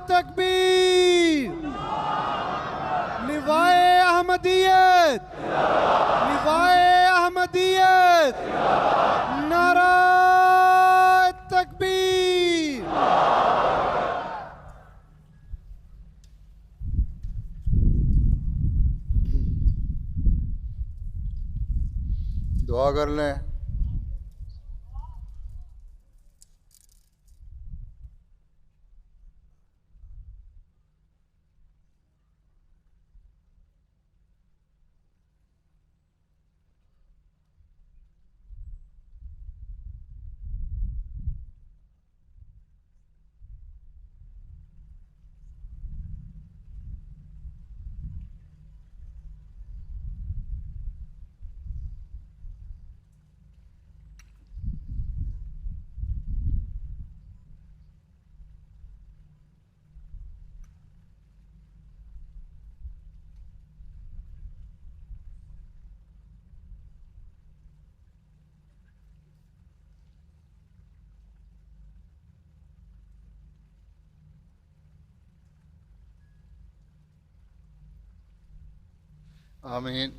تکبیر، لوائے احمدیت، لوائے احمدیت، نعرہ تکبیر۔ دعا کر لیں۔ آمین۔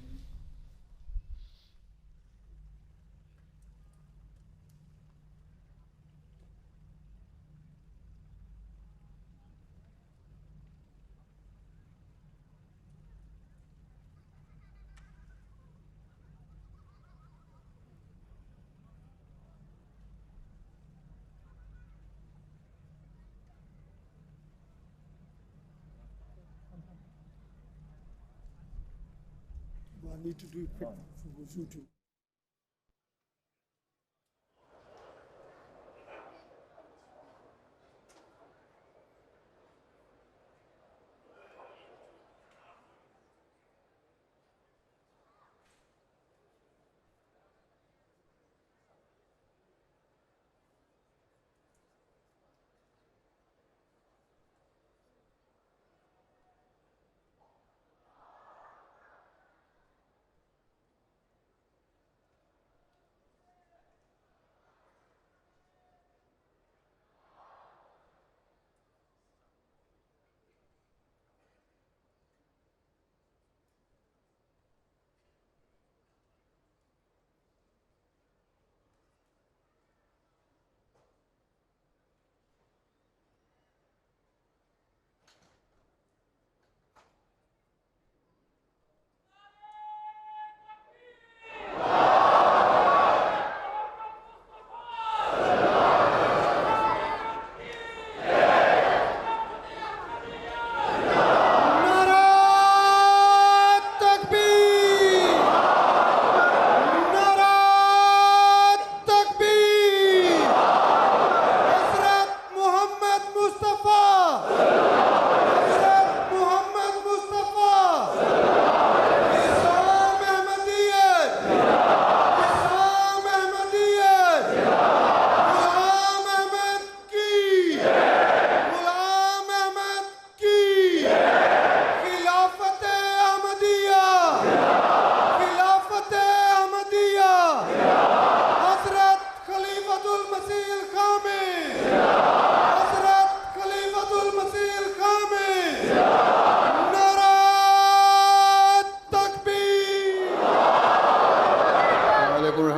I need to do it quick for wuzu too.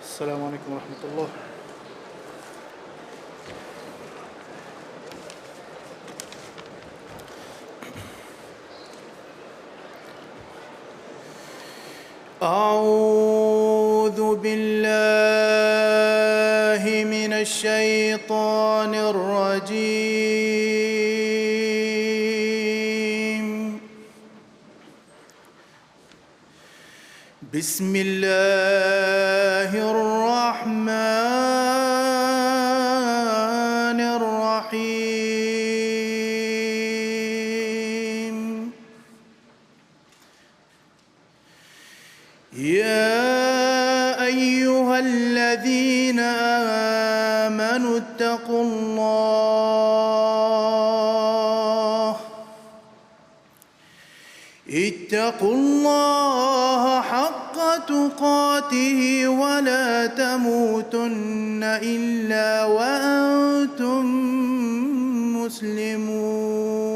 السلام عليكم ورحمة الله. أعوذ بالله من الشيطان الرجيم. بسم الله الرحمن الرحيم. يا أيها الذين آمنوا اتقوا الله حق تقاته ولا تموتن إلا وأنتم مسلمون.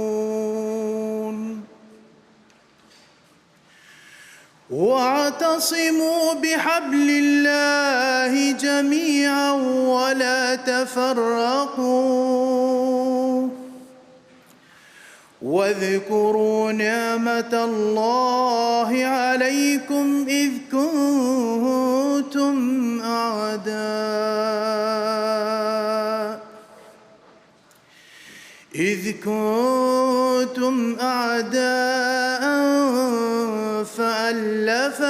واعتصموا بحبل الله جميعا ولا تفرقوا واذكروا نعمة الله عليكم إذ كنتم أعداء فألف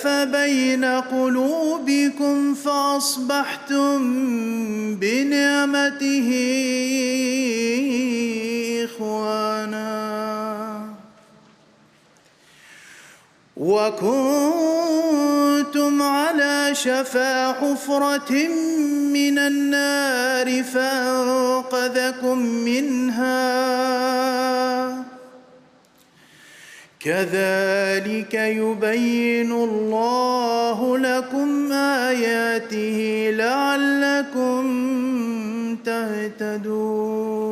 بين قلوبكم فأصبحتم بنعمته إخوانا وكنتم على شفا حفرة من النار فأنقذكم منها. كذلك يبين الله لكم آياته لعلكم تهتدون.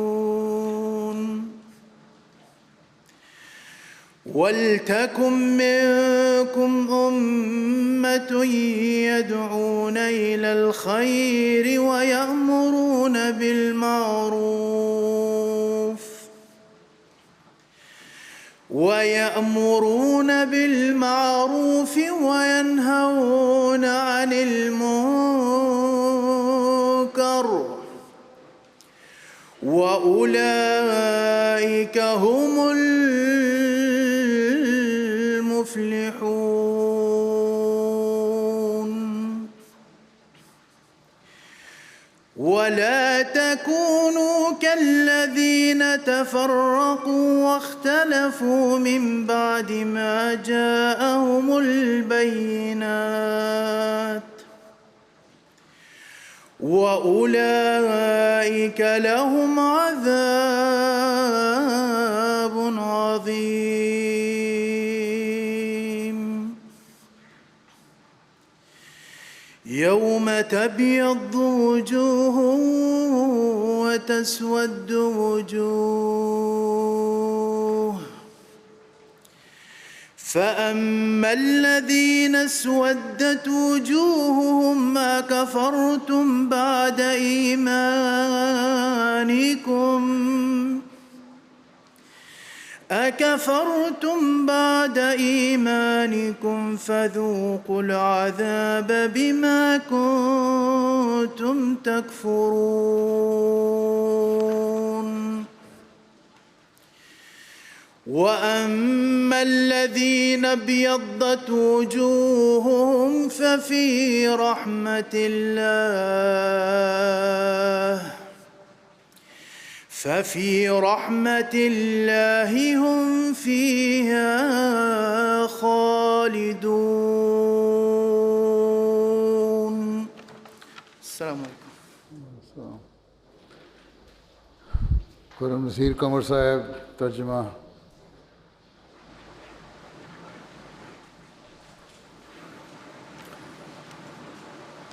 ولتكن منكم أمة يدعون إلى الخير ويأمرون بالمعروف وينهون عن المنكر وأولئك هم المفلحون. ولا تكونوا كالذين تفرقوا واختلفوا من بعد ما جاءهم البينات وأولئك لهم عذاب عظيم. يوم تبيض وجوه وتسود وجوه فأما الذين اسودت وجوههم أكفرتم بعد إيمانكم فذوقوا العذاب بما كنتم تكفرون. وأما الذين ابيضت وجوههم ففي رحمة الله هم فيها السلام علیکم. کرم نصیر قمر صاحب ترجمہ.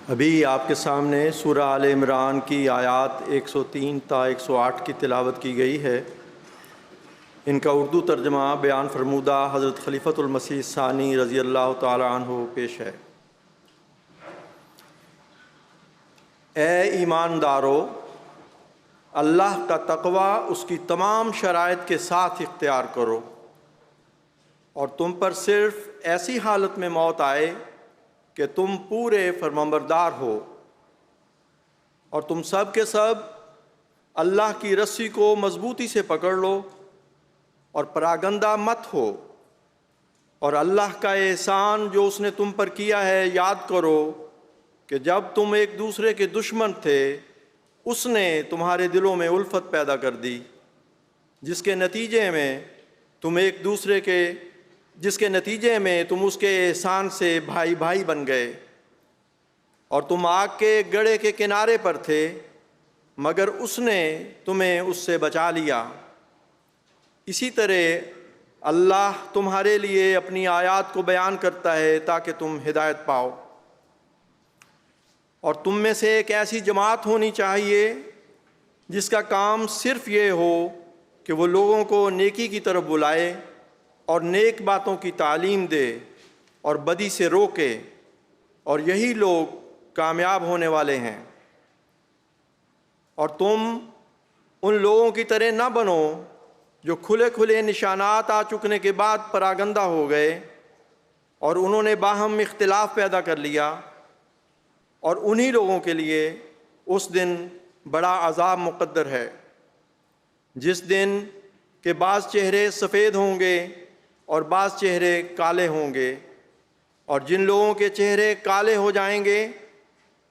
ابھی آپ کے سامنے سورہ آل عمران کی آیات 103 تا 108 کی تلاوت کی گئی ہے. ان کا اردو ترجمہ بیان فرمودہ حضرت خلیفۃ المسیح ثانی رضی اللہ تعالی عنہ پیش ہے. اے ایماندارو، اللہ کا تقوی اس کی تمام شرائط کے ساتھ اختیار کرو، اور تم پر صرف ایسی حالت میں موت آئے کہ تم پورے فرمانبردار ہو، اور تم سب کے سب اللہ کی رسی کو مضبوطی سے پکڑ لو اور پراگندہ مت ہو، اور اللہ کا احسان جو اس نے تم پر کیا ہے یاد کرو کہ جب تم ایک دوسرے کے دشمن تھے اس نے تمہارے دلوں میں الفت پیدا کر دی، جس کے نتیجے میں تم اس کے احسان سے بھائی بھائی بن گئے، اور تم آگ کے گڑھے کے کنارے پر تھے مگر اس نے تمہیں اس سے بچا لیا. اسی طرح اللہ تمہارے لیے اپنی آیات کو بیان کرتا ہے تاکہ تم ہدایت پاؤ. اور تم میں سے ایک ایسی جماعت ہونی چاہیے جس کا کام صرف یہ ہو کہ وہ لوگوں کو نیکی کی طرف بلائے اور نیک باتوں کی تعلیم دے اور بدی سے روکے، اور یہی لوگ کامیاب ہونے والے ہیں. اور تم ان لوگوں کی طرح نہ بنو جو کھلے کھلے نشانات آ چکنے کے بعد پراگندہ ہو گئے اور انہوں نے باہم اختلاف پیدا کر لیا، اور انہی لوگوں کے لیے اس دن بڑا عذاب مقدر ہے، جس دن کہ بعض چہرے سفید ہوں گے اور بعض چہرے کالے ہوں گے، اور جن لوگوں کے چہرے کالے ہو جائیں گے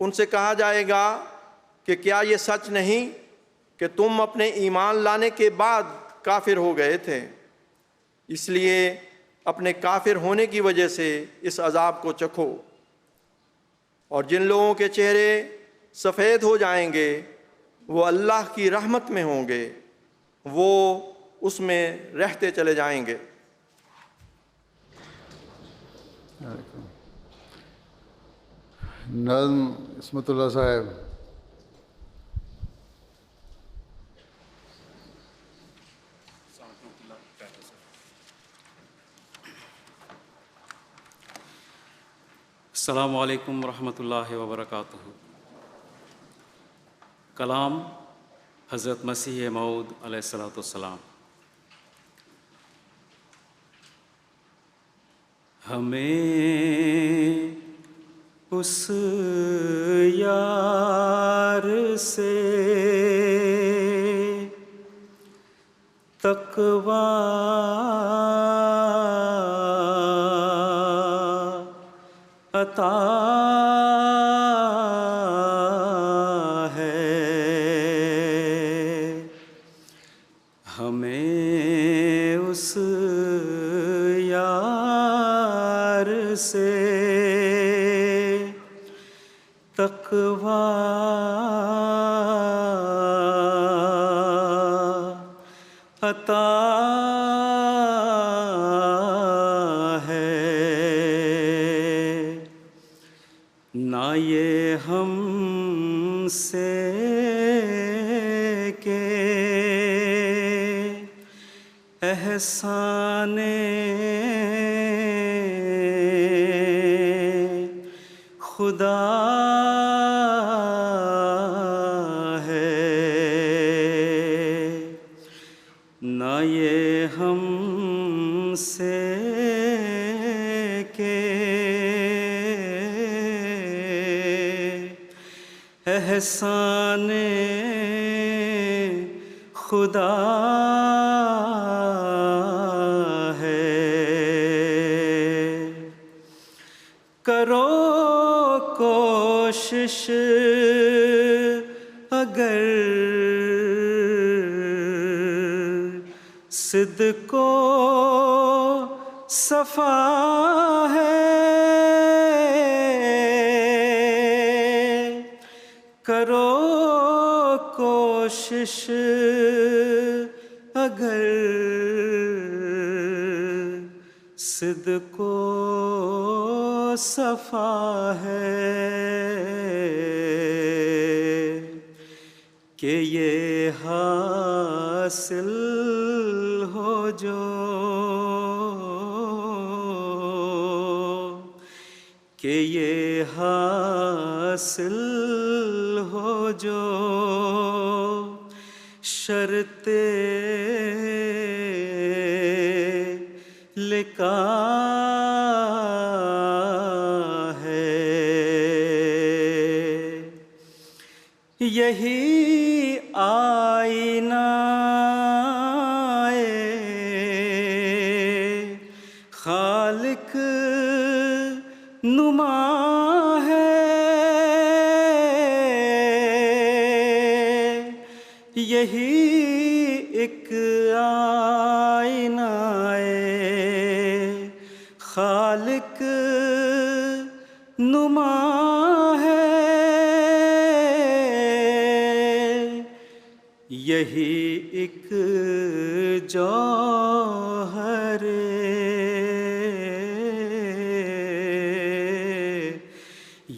ان سے کہا جائے گا کہ کیا یہ سچ نہیں کہ تم اپنے ایمان لانے کے بعد کافر ہو گئے تھے، اس لیے اپنے کافر ہونے کی وجہ سے اس عذاب کو چکھو. اور جن لوگوں کے چہرے سفید ہو جائیں گے وہ اللہ کی رحمت میں ہوں گے، وہ اس میں رہتے چلے جائیں گے. نظم عصمت اللہ صاحب. السلام علیکم ورحمۃ اللہ وبرکاتہ. کلام حضرت مسیح موعود علیہ الصلاۃ والسلام. ہمیں اس یار سے تقویٰ عطا ہے، ہمیں اس یار سے تقویٰ عطا نہ یہ ہم سے کہ احسان خدا ہے، نہ یہ ہم سے کہ احسان خدا ہے. کرو کوشش اگر صدق و صفا ہے، کوشش اگر صدق و صفا ہے کہ یہ حاصل ہو جو کہ یہ حاصل ہو جو شرط لقاء ہے، یہی آئینہ خالق نما ہے، یہی ایک آئینہ خالق نما ہے، یہی ایک جوہر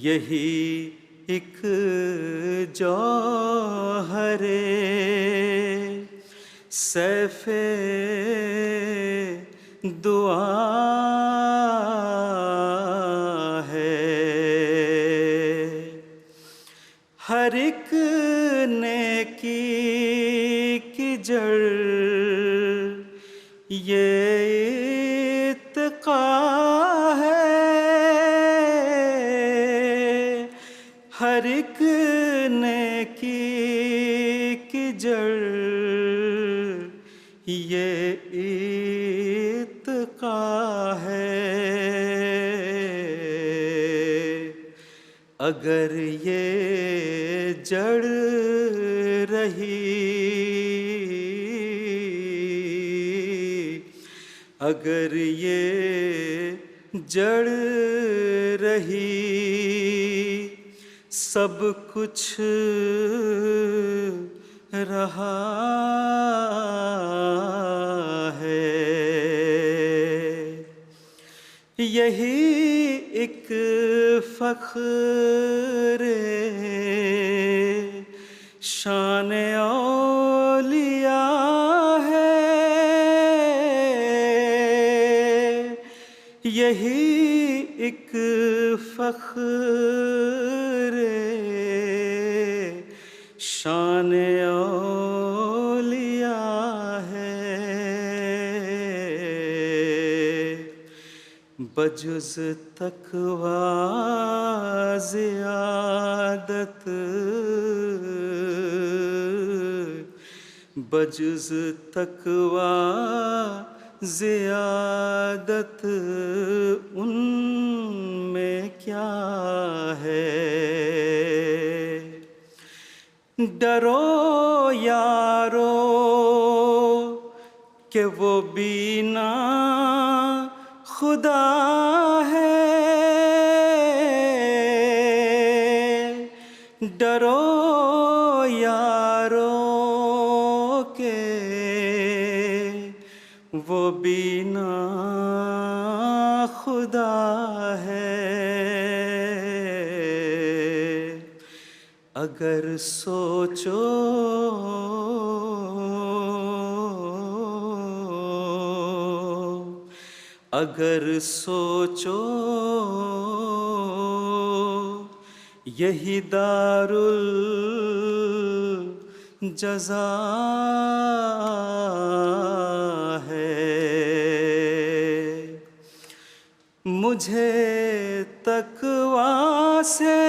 یہی ایک جوہر سیف دعا ہے، ہر ایک نیکی کی جڑ یہ اتقا ہے، ہر ایک نیکی کی جڑ یہ اتقا ہے، اگر یہ جڑ رہی، اگر یہ جڑ رہی، سب کچھ رہا ہے، یہی ایک فخر شان اولیاء ہے، یہی ایک فخر شان اولیاء ہے، بجز تقوی زیادت، بجز تقوی زیادت ان میں کیا ہے، ڈرو یارو کہ وہ بینا خدا ہے، ڈرو یارو کہ وہ بینا خدا ہے، اگر سوچو اگر سوچو یہی دار الجزا ہے، مجھے تقوی سے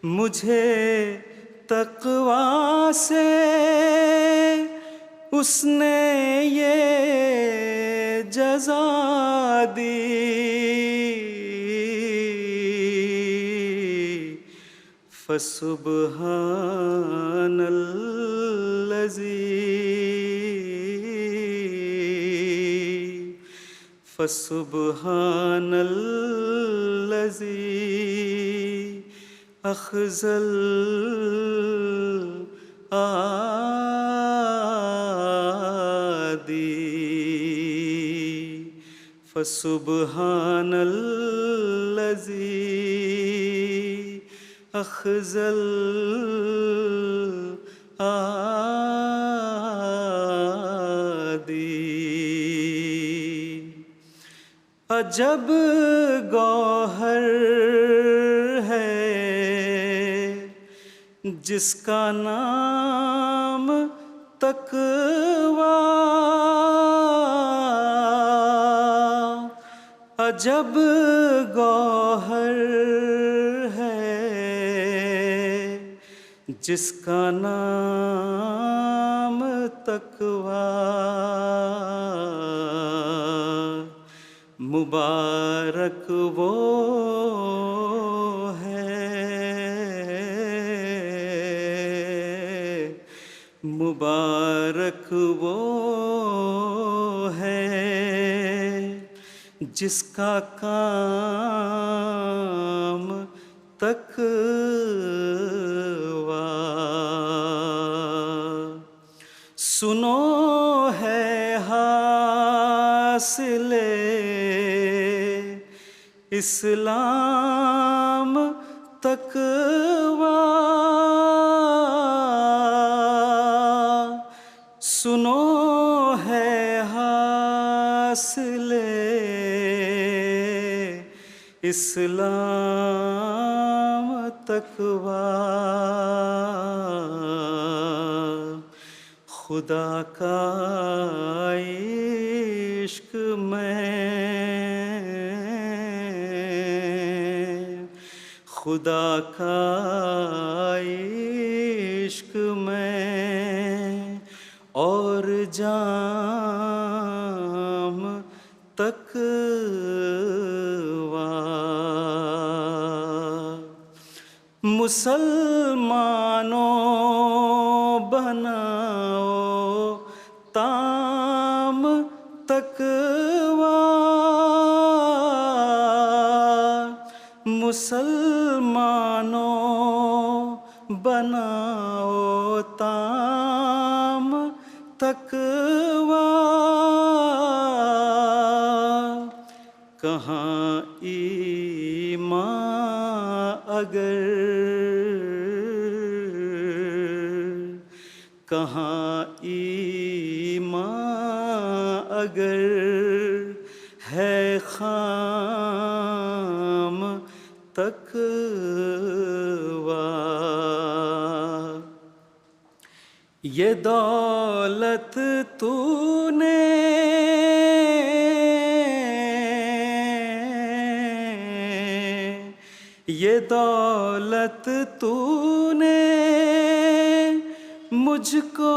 مجھے تقوی سے اس نے یہ جزا دی، فسبحان الذی الذي أخزى الآدي فسبحان الذي أخزى الآدي عجب گوہر ہے جس کا نام تقویٰ، عجب گوہر ہے جس کا نام تقویٰ، مبارک وہ مبارک وہ ہے جس کا کام تقویٰ، سنو ہے حاصل اسلام تقویٰ، سنو ہے حاصل اسلام تقویٰ، خدا کا عشق میں، خدا کا عشق میں اور جام تقویٰ، مسلمانوں بناؤ تام تقویٰ، مسلمانوں بناؤ تام تقویٰ، کہاں ایمان اگر، کہاں ایمان اگر ہے خام تقویٰ، یہ دولت تو نے یہ دولت تو نے مجھ کو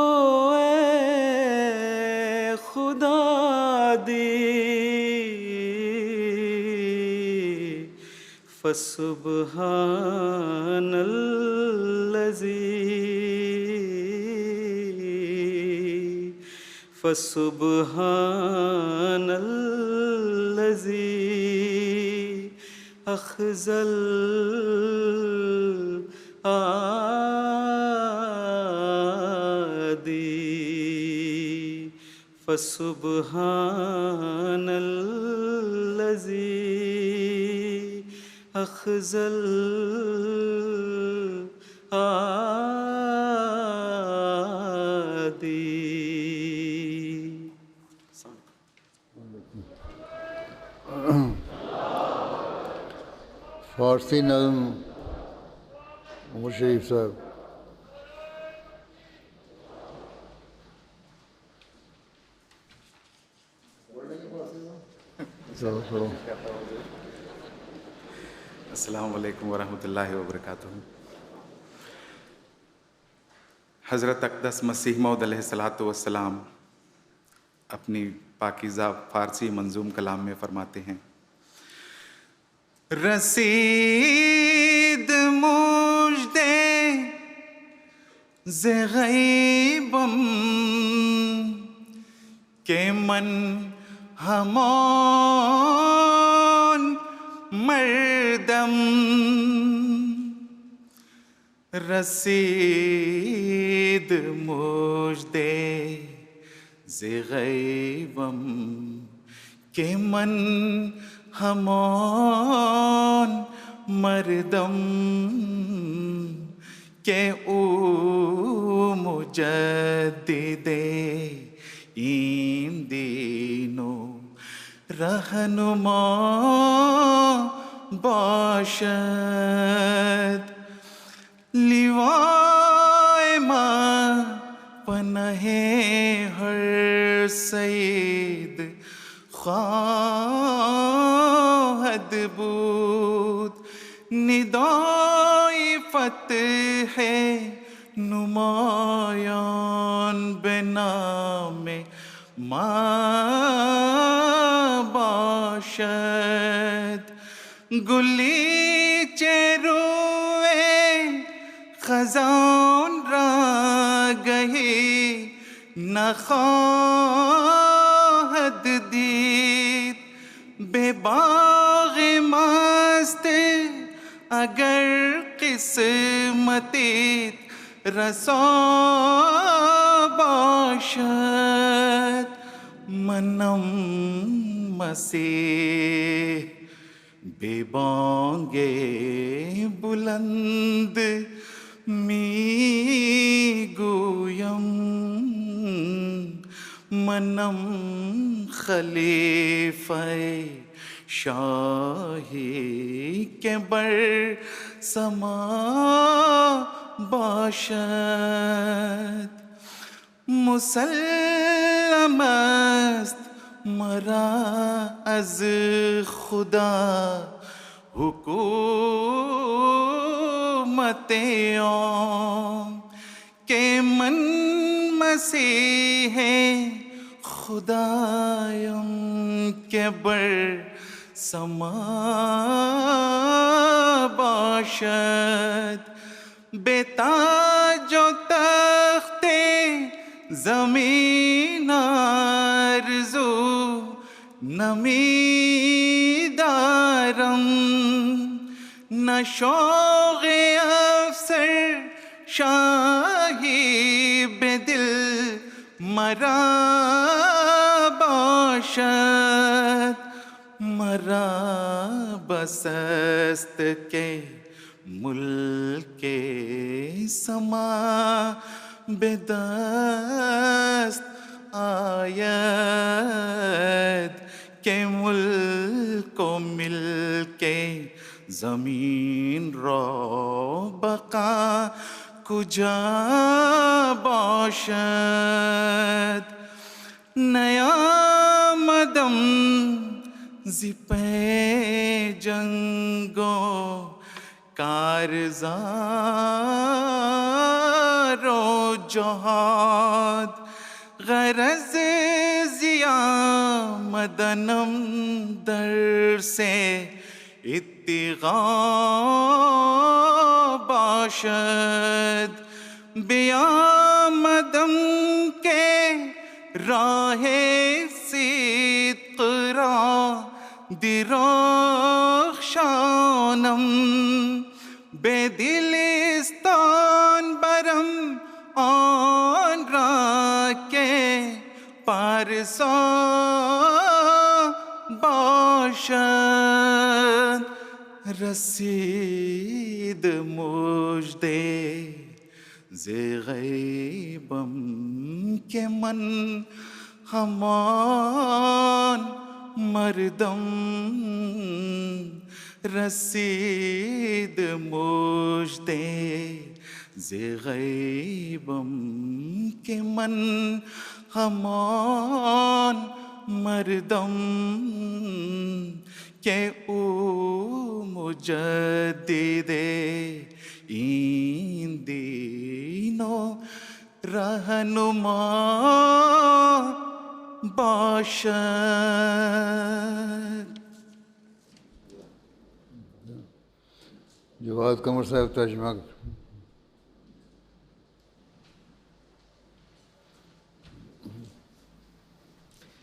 اے خدا دی، فسبحان الذی، فسبحان الذی أخزى الآدي فسبحان الذي أخزى الآدي. فارسی نظم عمر شریف صاحب. السلام علیکم ورحمۃ اللہ وبرکاتہ. حضرت اقدس مسیح موعود علیہ الصلوۃ والسلام اپنی پاکیزہ فارسی منظوم کلام میں فرماتے ہیں: رسید مژدے ز غیبم کہ من ہمان مردم رسید مجھ ز غیبم کہ من ہمان مردم کہ او مجدد این دینو رہنما باشد لیوائے ماں پناہ ہر سید خواہد بود ندائی فتح نمایان بنام ماں باشد گلی چروے خزان را گہی نخواہد دید بے باغ مست اگر قسمتیت رسا باشد منم مسیح بے بانگ بلند می گویم منم خلیفہ شاہی کے بر سما باشد مسلم است مرا از خدا حکومت عام کہ من مسیح خدایم کے بر سما باشد بے تاج و تخت زمین آرزو نمی دارم نہ شوق افسر شاہی بے دل مرا باشد مرا بس است کے ملک سما بے دست آید کہ ملک و ملک زمین را بقا کجا باشد نیامدم ز پی جنگ و کارزار و جہاد غرض ضیا مدنم در سے اتقاء باشد بیامدم کے راہ صدق را درخشانم بے دلستان برم آن را کے پارسا باشد رسید مجھ ز غیبم کہ من ہمان مردم رسید مجھ ز غیبم کہ من ہمان مردم کہ او مجدد این دینو رہنما باشد. جواد قمر صاحب ترجمہ.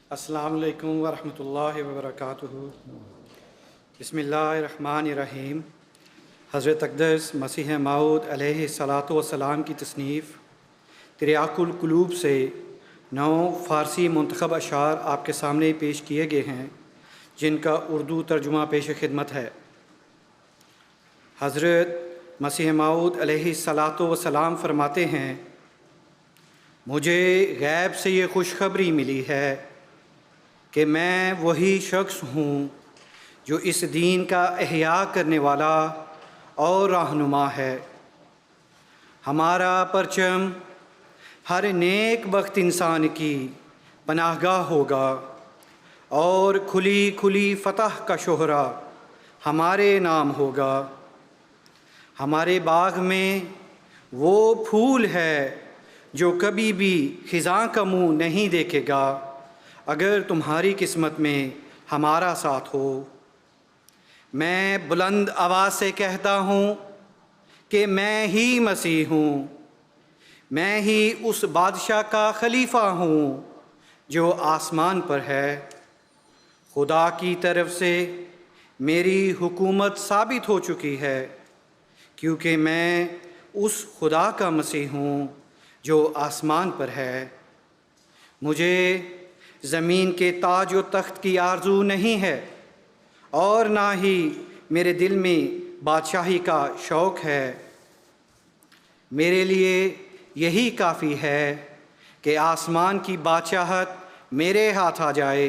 السلام علیکم ورحمۃ اللہ وبرکاتہ. بسم اللہ الرحمن الرحیم۔ حضرت اقدس مسیح موعود علیہ الصلاۃ والسلام کی تصنیف تریاق القلوب سے 9 فارسی منتخب اشعار آپ کے سامنے پیش کیے گئے ہیں، جن کا اردو ترجمہ پیش خدمت ہے۔ حضرت مسیح موعود علیہ الصلاۃ والسلام فرماتے ہیں، مجھے غیب سے یہ خوشخبری ملی ہے کہ میں وہی شخص ہوں جو اس دین کا احیاء کرنے والا اور رہنما ہے۔ ہمارا پرچم ہر نیک بخت انسان کی پناہ گاہ ہوگا اور کھلی کھلی فتح کا شہرہ ہمارے نام ہوگا۔ ہمارے باغ میں وہ پھول ہے جو کبھی بھی خزاں کا منہ نہیں دیکھے گا اگر تمہاری قسمت میں ہمارا ساتھ ہو۔ میں بلند آواز سے کہتا ہوں کہ میں ہی مسیح ہوں، میں ہی اس بادشاہ کا خلیفہ ہوں جو آسمان پر ہے۔ خدا کی طرف سے میری حکومت ثابت ہو چکی ہے، کیونکہ میں اس خدا کا مسیح ہوں جو آسمان پر ہے۔ مجھے زمین کے تاج و تخت کی آرزو نہیں ہے، اور نہ ہی میرے دل میں بادشاہی کا شوق ہے۔ میرے لیے یہی کافی ہے کہ آسمان کی بادشاہت میرے ہاتھ آ جائے،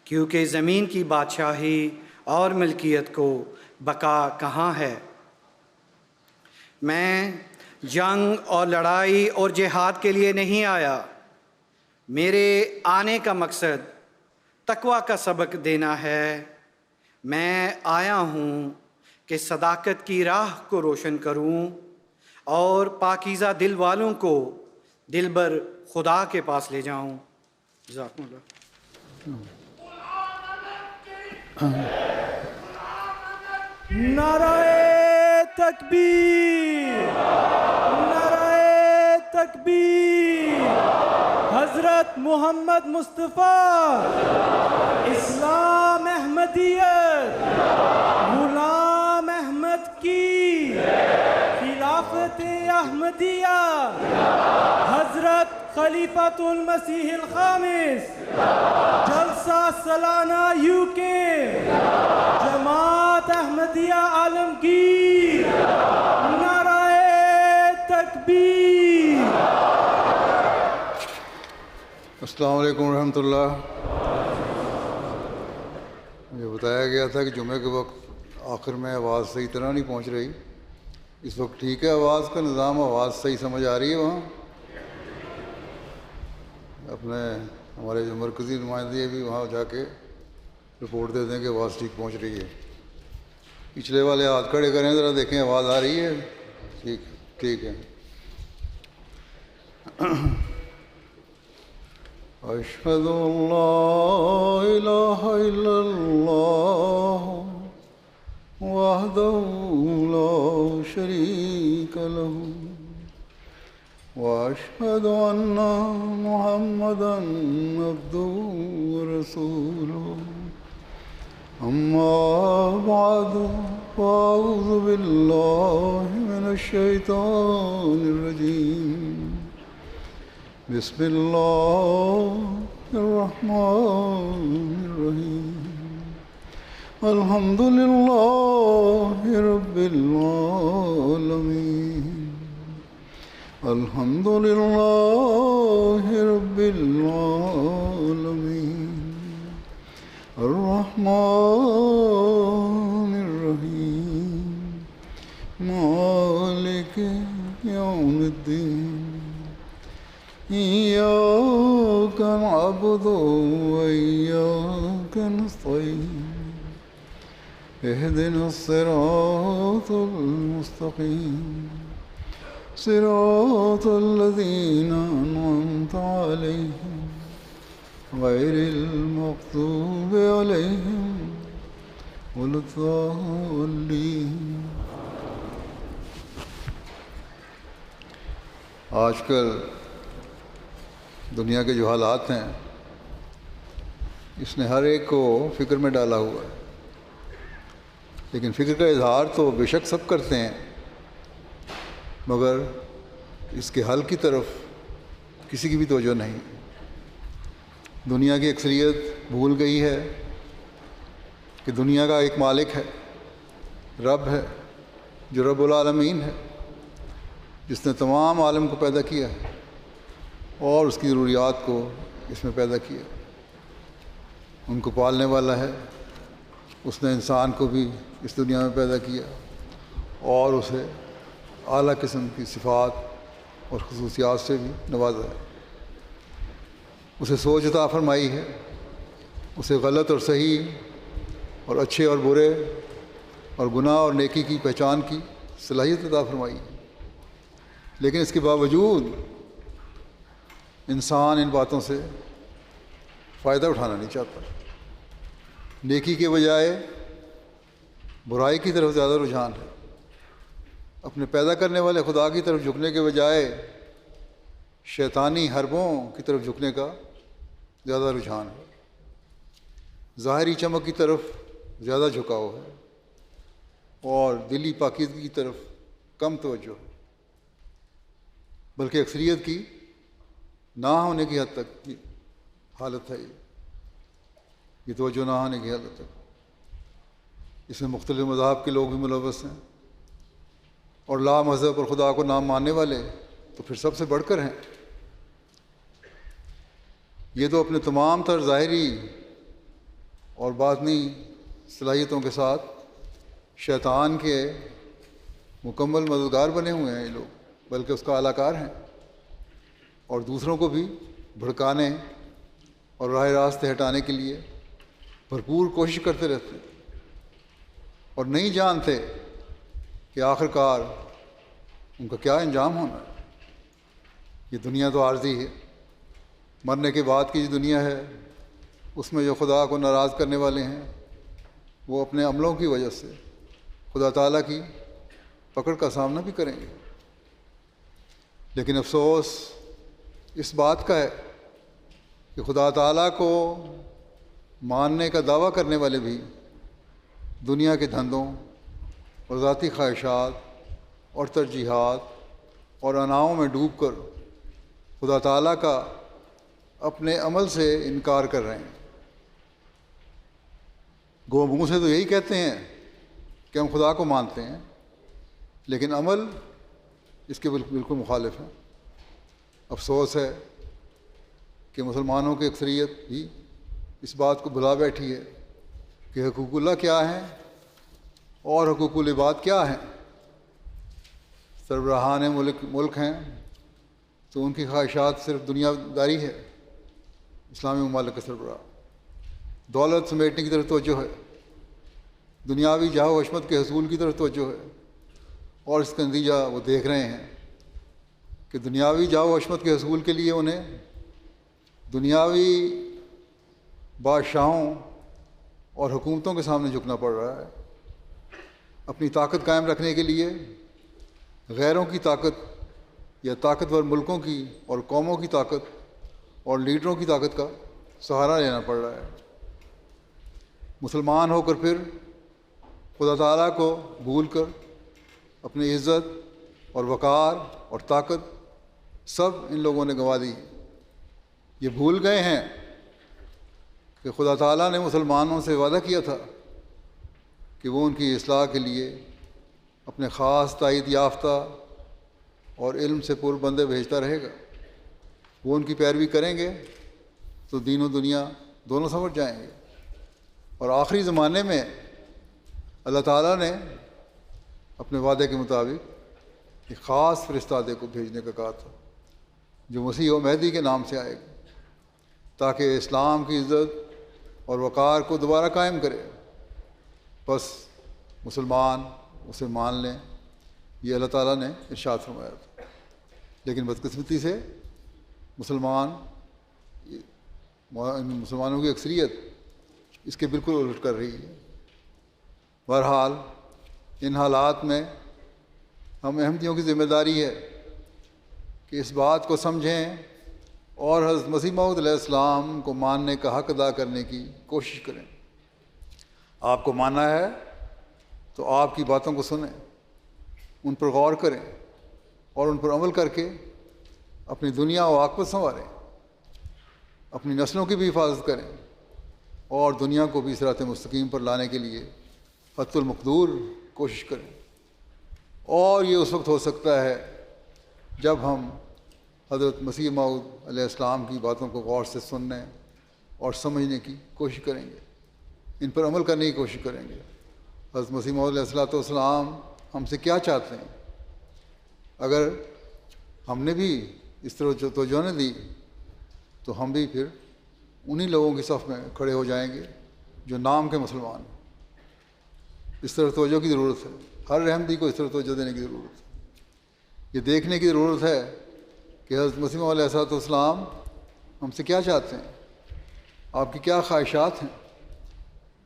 کیونکہ زمین کی بادشاہی اور ملکیت کو بقا کہاں ہے۔ میں جنگ اور لڑائی اور جہاد کے لیے نہیں آیا، میرے آنے کا مقصد تقویٰ کا سبق دینا ہے۔ میں آیا ہوں کہ صداقت کی راہ کو روشن کروں اور پاکیزہ دل والوں کو دل بر خدا کے پاس لے جاؤں۔ جزاکم اللہ۔ نعرہ تکبیر، نعرہ تکبیر۔ حضرت محمد مصطفیٰ، اسلام احمدیت، غلام احمد کی خلافت احمدیہ، حضرت خلیفۃ المسیح الخامس، جلسہ سالانہ UK، جماعت احمدیہ عالمگیر، نعرہ تکبیر۔ السلام علیکم ورحمۃ اللہ۔ مجھے بتایا گیا تھا کہ جمعے کے وقت آخر میں آواز صحیح طرح نہیں پہنچ رہی۔ اس وقت ٹھیک ہے آواز کا نظام؟ آواز صحیح سمجھ آ رہی ہے وہاں؟ اپنے ہمارے جو مرکزی نمائندے ہیں بھی وہاں جا کے رپورٹ دے دیں کہ آواز ٹھیک پہنچ رہی ہے۔ پچھلے والے ہاتھ کھڑے کریں ذرا، دیکھیں آواز آ رہی ہے؟ ٹھیک ہے۔ اشہد ان لا الہ الا اللہ وحدہ لا شریک لہ واشہد ان محمدا عبدہ ورسولہ۔ اما بعد فاعوذ باللہ من الشیطان الرجیم۔ بسم اللہ الرحمن الرحیم۔ الحمد للہ رب العالمین، الحمد للہ رب العالمین، الرحمن الرحیم، مالک یوم الدین۔ إياك نعبد وإياك نستعين، اهدنا الصراط المستقيم، صراط الذين أنعمت عليهم غير المغضوب عليهم ولا الضالين۔ آج کل دنیا کے جو حالات ہیں اس نے ہر ایک کو فکر میں ڈالا ہوا ہے۔ لیکن فکر کا اظہار تو بے شک سب کرتے ہیں، مگر اس کے حل کی طرف کسی کی بھی توجہ نہیں۔ دنیا کی اکثریت بھول گئی ہے کہ دنیا کا ایک مالک ہے، رب ہے، جو رب العالمین ہے، جس نے تمام عالم کو پیدا کیا ہے اور اس کی ضروریات کو اس میں پیدا کیا، ان کو پالنے والا ہے۔ اس نے انسان کو بھی اس دنیا میں پیدا کیا اور اسے اعلیٰ قسم کی صفات اور خصوصیات سے بھی نوازا ہے۔ اسے سوچ عطا فرمائی ہے، اسے غلط اور صحیح اور اچھے اور برے اور گناہ اور نیکی کی پہچان کی صلاحیت عطا فرمائی ہے، لیکن اس کے باوجود انسان ان باتوں سے فائدہ اٹھانا نہیں چاہتا۔ نیکی کے بجائے برائی کی طرف زیادہ رجحان ہے، اپنے پیدا کرنے والے خدا کی طرف جھکنے کے بجائے شیطانی حربوں کی طرف جھکنے کا زیادہ رجحان ہے، ظاہری چمک کی طرف زیادہ جھکاؤ ہے اور دلی پاکیزگی کی طرف کم توجہ ہے، بلکہ اکثریت کی نہ ہونے کی حد تک کی حالت ہے۔ یہ توجہ نہ ہونے کی حالت ہے۔ اس میں مختلف مذاہب کے لوگ بھی ملوث ہیں، اور لا مذہب اور خدا کو نام ماننے والے تو پھر سب سے بڑھ کر ہیں۔ یہ تو اپنے تمام تر ظاہری اور باطنی صلاحیتوں کے ساتھ شیطان کے مکمل مددگار بنے ہوئے ہیں یہ لوگ، بلکہ اس کا اعلیٰ کار ہیں، اور دوسروں کو بھی بھڑکانے اور راہ راست ہٹانے کے لیے بھرپور کوشش کرتے رہتے اور نہیں جانتے کہ آخر کار ان کا کیا انجام ہونا ہے۔ یہ دنیا تو عارضی ہے، مرنے کے بعد کی جو دنیا ہے اس میں جو خدا کو ناراض کرنے والے ہیں وہ اپنے عملوں کی وجہ سے خدا تعالیٰ کی پکڑ کا سامنا بھی کریں گے۔ لیکن افسوس اس بات کا ہے کہ خدا تعالیٰ کو ماننے کا دعویٰ کرنے والے بھی دنیا کے دھندوں اور ذاتی خواہشات اور ترجیحات اور اناؤں میں ڈوب کر خدا تعالیٰ کا اپنے عمل سے انکار کر رہے ہیں۔ گو منہ سے تو یہی کہتے ہیں کہ ہم خدا کو مانتے ہیں، لیکن عمل اس کے بالکل مخالف ہیں۔ افسوس ہے کہ مسلمانوں کی اکثریت بھی اس بات کو بھلا بیٹھی ہے کہ حقوق اللہ کیا ہیں اور حقوق العباد کیا ہیں۔ سربراہان ملک ہیں تو ان کی خواہشات صرف دنیا داری ہے، اسلامی ممالک کے سربراہ دولت سمیٹنے کی طرف توجہ ہے، دنیاوی جاہ و حشمت کے حصول کی طرف توجہ ہے، اور اس کا نتیجہ وہ دیکھ رہے ہیں کہ دنیاوی جاہ و حشمت کے حصول کے لیے انہیں دنیاوی بادشاہوں اور حکومتوں کے سامنے جھکنا پڑ رہا ہے۔ اپنی طاقت قائم رکھنے کے لیے غیروں کی طاقت یا طاقتور ملکوں کی اور قوموں کی طاقت اور لیڈروں کی طاقت کا سہارا لینا پڑ رہا ہے۔ مسلمان ہو کر پھر خدا تعالیٰ کو بھول کر اپنی عزت اور وقار اور طاقت سب ان لوگوں نے گنوا دی۔ یہ بھول گئے ہیں کہ خدا تعالیٰ نے مسلمانوں سے وعدہ کیا تھا کہ وہ ان کی اصلاح کے لیے اپنے خاص تائید یافتہ اور علم سے پر بندے بھیجتا رہے گا۔ وہ ان کی پیروی کریں گے تو دین و دنیا دونوں سنور جائیں گے، اور آخری زمانے میں اللہ تعالیٰ نے اپنے وعدے کے مطابق ایک خاص فرستادے کو بھیجنے کا کہا تھا جو مسیح و مہدی کے نام سے آئے گا، تاکہ اسلام کی عزت اور وقار کو دوبارہ قائم کرے۔ بس مسلمان اسے مان لیں، یہ اللہ تعالیٰ نے ارشاد فرمایا تھا۔ لیکن بدقسمتی سے مسلمانوں کی اکثریت اس کے بالکل الٹ کر رہی ہے۔ بہرحال ان حالات میں ہم احمدیوں کی ذمہ داری ہے کہ اس بات کو سمجھیں اور حضرت مسیح موعود علیہ السلام کو ماننے کا حق ادا کرنے کی کوشش کریں۔ آپ کو ماننا ہے تو آپ کی باتوں کو سنیں، ان پر غور کریں اور ان پر عمل کر کے اپنی دنیا و عاقبت سنواریں، اپنی نسلوں کی بھی حفاظت کریں اور دنیا کو بھی صراط مستقیم پر لانے کے لیے حتی المقدور کوشش کریں۔ اور یہ اس وقت ہو سکتا ہے جب ہم حضرت مسیح موعود علیہ السلام کی باتوں کو غور سے سننے اور سمجھنے کی کوشش کریں گے، ان پر عمل کرنے کی کوشش کریں گے۔ حضرت مسیح موعود علیہ السلام ہم سے کیا چاہتے ہیں؟ اگر ہم نے بھی اس طرح جو توجہ نہ دی تو ہم بھی پھر انہی لوگوں کی صف میں کھڑے ہو جائیں گے جو نام کے مسلمان ہیں۔ اس طرح توجہ کی ضرورت ہے، ہر احمدی کو اس طرح توجہ دینے کی ضرورت ہے۔ یہ دیکھنے کی ضرورت ہے کہ حضرت مسیح موعود علیہ السلام ہم سے کیا چاہتے ہیں، آپ کی کیا خواہشات ہیں۔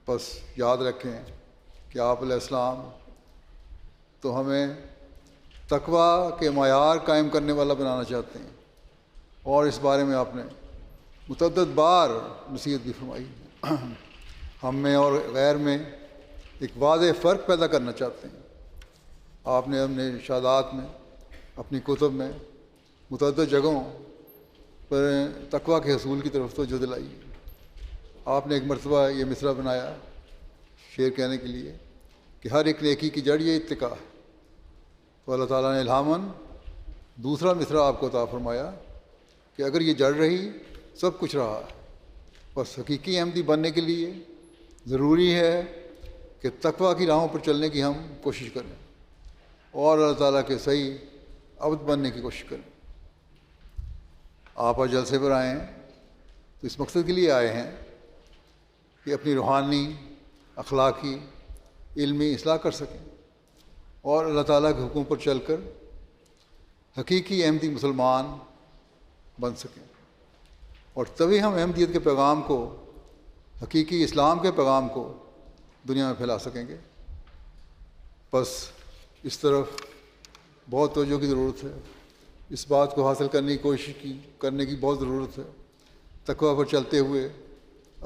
بس یاد رکھیں کہ آپ علیہ السلام تو ہمیں تقویٰ کے معیار قائم کرنے والا بنانا چاہتے ہیں، اور اس بارے میں آپ نے متعدد بار نصیحت بھی فرمائی۔ ہم میں اور غیر میں ایک واضح فرق پیدا کرنا چاہتے ہیں۔ آپ نے اپنے ارشادات میں، اپنی کتب میں متعدد جگہوں پر تقویٰ کے حصول کی طرف توجہ دلائی۔ آپ نے ایک مرتبہ یہ مصرع بنایا شعر کہنے کے لیے کہ ہر ایک نیکی کی جڑ یہ اتقاء ہے، تو اللہ تعالیٰ نے الہاماً دوسرا مصرع آپ کو عطا فرمایا کہ اگر یہ جڑ رہی سب کچھ رہا۔ بس حقیقی احمدی بننے کے لیے ضروری ہے کہ تقویٰ کی راہوں پر چلنے کی ہم کوشش کریں اور اللہ تعالیٰ کے صحیح عبد بننے کی کوشش کریں۔ آپ آج جلسے پر آئے ہیں تو اس مقصد کے لیے آئے ہیں کہ اپنی روحانی، اخلاقی، علمی اصلاح کر سکیں اور اللہ تعالیٰ کے حکم پر چل کر حقیقی احمدی مسلمان بن سکیں، اور تبھی ہم احمدیت کے پیغام کو، حقیقی اسلام کے پیغام کو دنیا میں پھیلا سکیں گے۔ بس اس طرف بہت توجہ کی ضرورت ہے، اس بات کو حاصل کرنے کی کوشش کرنے کی بہت ضرورت ہے۔ تقویٰ پر چلتے ہوئے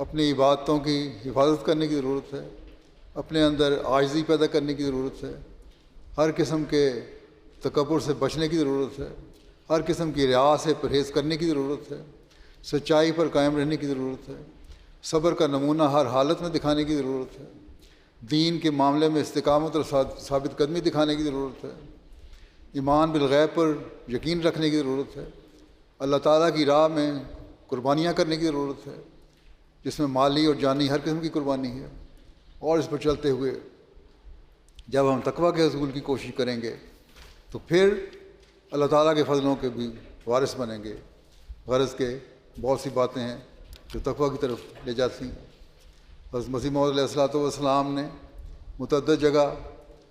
اپنی عبادتوں کی حفاظت کرنے کی ضرورت ہے، اپنے اندر عاجزی پیدا کرنے کی ضرورت ہے، ہر قسم کے تکبر سے بچنے کی ضرورت ہے، ہر قسم کی ریا سے پرہیز کرنے کی ضرورت ہے، سچائی پر قائم رہنے کی ضرورت ہے، صبر کا نمونہ ہر حالت میں دکھانے کی ضرورت ہے، دین کے معاملے میں استقامت اور ثابت قدمی دکھانے کی ضرورت ہے، ایمان بالغیب پر یقین رکھنے کی ضرورت ہے، اللہ تعالیٰ کی راہ میں قربانیاں کرنے کی ضرورت ہے، جس میں مالی اور جانی ہر قسم کی قربانی ہے۔ اور اس پر چلتے ہوئے جب ہم تقویٰ کے حصول کی کوشش کریں گے تو پھر اللہ تعالیٰ کے فضلوں کے بھی وارث بنیں گے۔ غرض کے بہت سی باتیں ہیں جو تقویٰ کی طرف لے جاتی ہیں۔ حضرت مسیح موعود علیہ السلام نے متعدد جگہ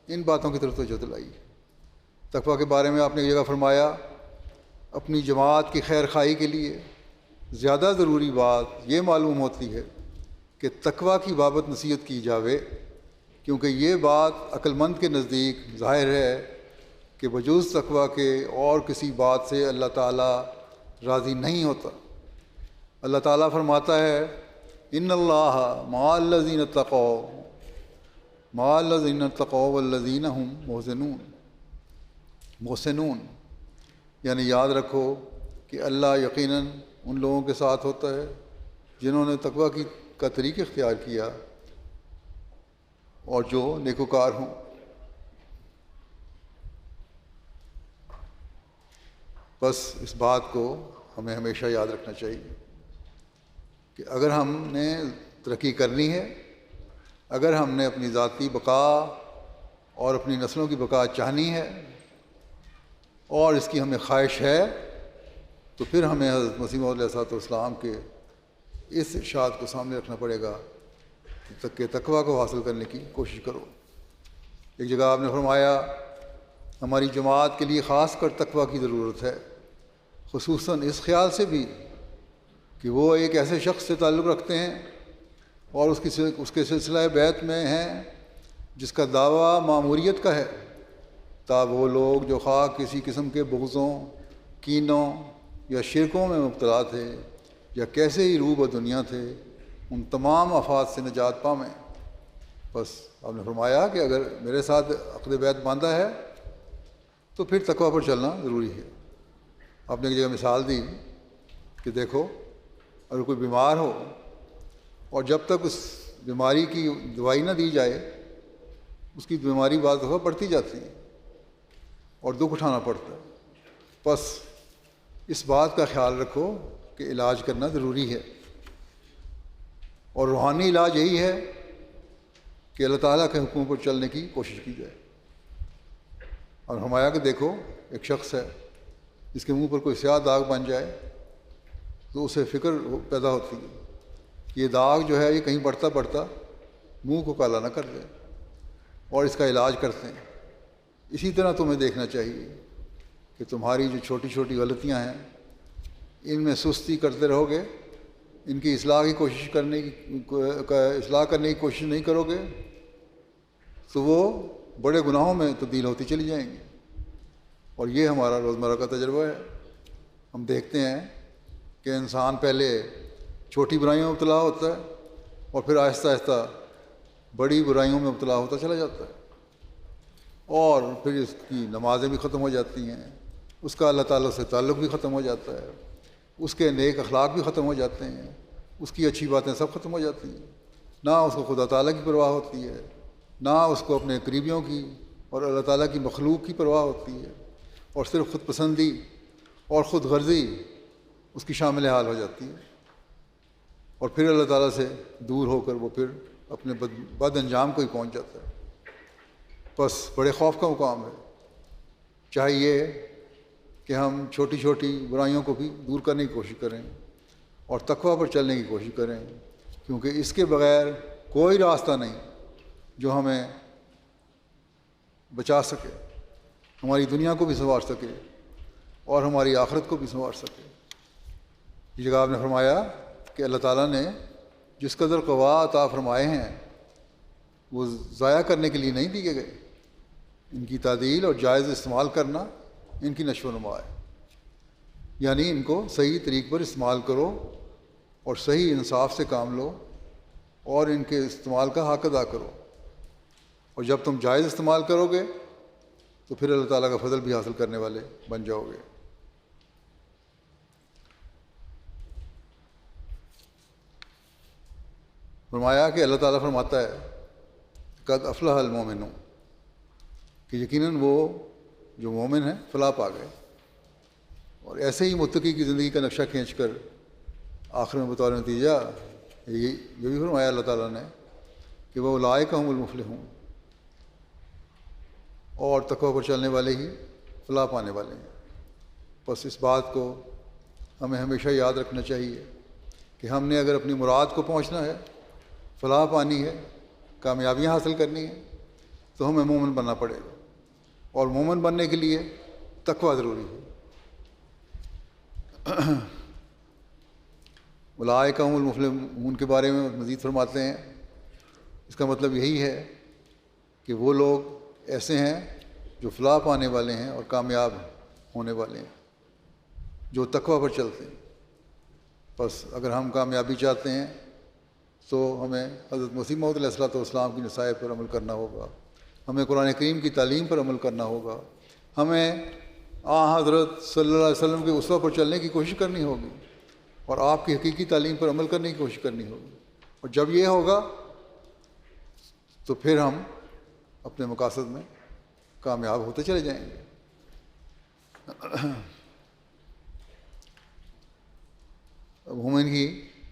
ان باتوں کی طرف توجہ دلائی۔ تقویٰ کے بارے میں آپ نے ایک جگہ فرمایا، اپنی جماعت کی خیر خواہی کے لیے زیادہ ضروری بات یہ معلوم ہوتی ہے کہ تقویٰ کی بابت نصیحت کی جاوے، کیونکہ یہ بات عقل مند کے نزدیک ظاہر ہے کہ بجوز تقویٰ کے اور کسی بات سے اللہ تعالیٰ راضی نہیں ہوتا۔ اللہ تعالیٰ فرماتا ہے ان اللہ مع الذین اتقوا والذین هم محسنون، یعنی یاد رکھو کہ اللہ یقیناً ان لوگوں کے ساتھ ہوتا ہے جنہوں نے تقویٰ کا طریق اختیار کیا اور جو نیکوکار ہوں۔ بس اس بات کو ہمیں ہمیشہ یاد رکھنا چاہیے کہ اگر ہم نے ترقی کرنی ہے، اگر ہم نے اپنی ذاتی بقا اور اپنی نسلوں کی بقا چاہنی ہے اور اس کی ہمیں خواہش ہے، تو پھر ہمیں حضرت مسیح موعود علیہ السلام کے اس ارشاد کو سامنے رکھنا پڑے گا کہ تقویٰ کو حاصل کرنے کی کوشش کرو۔ ایک جگہ آپ نے فرمایا ہماری جماعت کے لیے خاص کر تقویٰ کی ضرورت ہے، خصوصاً اس خیال سے بھی کہ وہ ایک ایسے شخص سے تعلق رکھتے ہیں اور اس کے سلسلہ بیعت میں ہیں جس کا دعویٰ ماموریت کا ہے، تاب وہ لوگ جو خواہ کسی قسم کے بغضوں، کینوں یا شرکوں میں مبتلا تھے یا کیسے ہی روب و دنیا تھے، ان تمام آفات سے نجات پامیں۔ بس آپ نے فرمایا کہ اگر میرے ساتھ عقد بیعت باندھا ہے تو پھر تقویٰ پر چلنا ضروری ہے۔ آپ نے ایک جگہ مثال دی کہ دیکھو اگر کوئی بیمار ہو اور جب تک اس بیماری کی دوائی نہ دی جائے اس کی بیماری بعض دفعہ بڑھتی جاتی ہے اور دکھ اٹھانا پڑتا ہے۔ بس اس بات کا خیال رکھو کہ علاج کرنا ضروری ہے، اور روحانی علاج یہی ہے کہ اللہ تعالیٰ کے حکم پر چلنے کی کوشش کی جائے۔ اور فرمایا کہ دیکھو ایک شخص ہے جس کے منہ پر کوئی سیاہ داغ بن جائے تو اسے فکر پیدا ہوتی ہے کہ یہ داغ جو ہے یہ کہیں بڑھتا بڑھتا منہ کو کالا نہ کر دے، اور اس کا علاج کرتے ہیں۔ اسی طرح تمہیں دیکھنا چاہیے کہ تمہاری جو چھوٹی چھوٹی غلطیاں ہیں ان میں سستی کرتے رہو گے، ان کی اصلاح کرنے کی کوشش نہیں کرو گے تو وہ بڑے گناہوں میں تبدیل ہوتی چلی جائیں گی۔ اور یہ ہمارا روزمرہ کا تجربہ ہے۔ ہم دیکھتے ہیں کہ انسان پہلے چھوٹی برائیوں میں مبتلا ہوتا ہے اور پھر آہستہ آہستہ بڑی برائیوں میں مبتلا ہوتا چلا جاتا ہے، اور پھر اس کی نمازیں بھی ختم ہو جاتی ہیں، اس کا اللہ تعالیٰ سے تعلق بھی ختم ہو جاتا ہے، اس کے نیک اخلاق بھی ختم ہو جاتے ہیں، اس کی اچھی باتیں سب ختم ہو جاتی ہیں، نہ اس کو خدا تعالیٰ کی پرواہ ہوتی ہے، نہ اس کو اپنے قریبیوں کی اور اللہ تعالیٰ کی مخلوق کی پرواہ ہوتی ہے، اور صرف خود پسندی اور خود غرضی اس کی شامل حال ہو جاتی ہے، اور پھر اللہ تعالیٰ سے دور ہو کر وہ پھر اپنے بد انجام کو ہی پہنچ جاتا ہے۔ بس بڑے خوف کا مقام ہے۔ چاہیے کہ ہم چھوٹی چھوٹی برائیوں کو بھی دور کرنے کی کوشش کریں اور تقویٰ پر چلنے کی کوشش کریں، کیونکہ اس کے بغیر کوئی راستہ نہیں جو ہمیں بچا سکے، ہماری دنیا کو بھی سنوار سکے اور ہماری آخرت کو بھی سنوار سکے۔ یہ جگہ آپ نے فرمایا کہ اللہ تعالیٰ نے جس قدر قوا عطا فرمائے ہیں وہ ضائع کرنے کے لیے نہیں دیے گئے، ان کی تعدیل اور جائز استعمال کرنا ان کی نشو و نما ہے، یعنی ان کو صحیح طریق پر استعمال کرو اور صحیح انصاف سے کام لو اور ان کے استعمال کا حق ادا کرو، اور جب تم جائز استعمال کرو گے تو پھر اللہ تعالیٰ کا فضل بھی حاصل کرنے والے بن جاؤ گے۔ فرمایا کہ اللہ تعالیٰ فرماتا ہے قد افلح المومنون، کہ یقیناً وہ جو مومن ہیں فلاح پا گئے۔ اور ایسے ہی متقی کی زندگی کا نقشہ کھینچ کر آخر میں بطور نتیجہ یہ بھی فرمایا اللہ تعالیٰ نے کہ وہ اولئک هم المفلحون، اور تقویٰ پر چلنے والے ہی فلاح پانے والے ہیں۔ بس اس بات کو ہمیں ہمیشہ یاد رکھنا چاہیے کہ ہم نے اگر اپنی مراد کو پہنچنا ہے، فلاح پانی ہے، کامیابیاں حاصل کرنی ہے، تو ہمیں مومن بننا پڑے گا، اور مومن بننے کے لیے تقویٰ ضروری ہے۔ اولئک هم المفلحون کے بارے میں مزید فرماتے ہیں اس کا مطلب یہی ہے کہ وہ لوگ ایسے ہیں جو فلاح پانے والے ہیں اور کامیاب ہونے والے ہیں، جو تقویٰ پر چلتے ہیں۔ بس اگر ہم کامیابی چاہتے ہیں تو ہمیں حضرت مسیح موعود علیہ الصلوۃ والسلام کی نصائح پر عمل کرنا ہوگا، ہمیں قرآن کریم کی تعلیم پر عمل کرنا ہوگا، ہمیں حضرت صلی اللہ علیہ وسلم کے اسوہ پر چلنے کی کوشش کرنی ہوگی، اور آپ کی حقیقی تعلیم پر عمل کرنے کی کوشش کرنی ہوگی۔ اور جب یہ ہوگا تو پھر ہم اپنے مقاصد میں کامیاب ہوتے چلے جائیں گے۔ مومن کی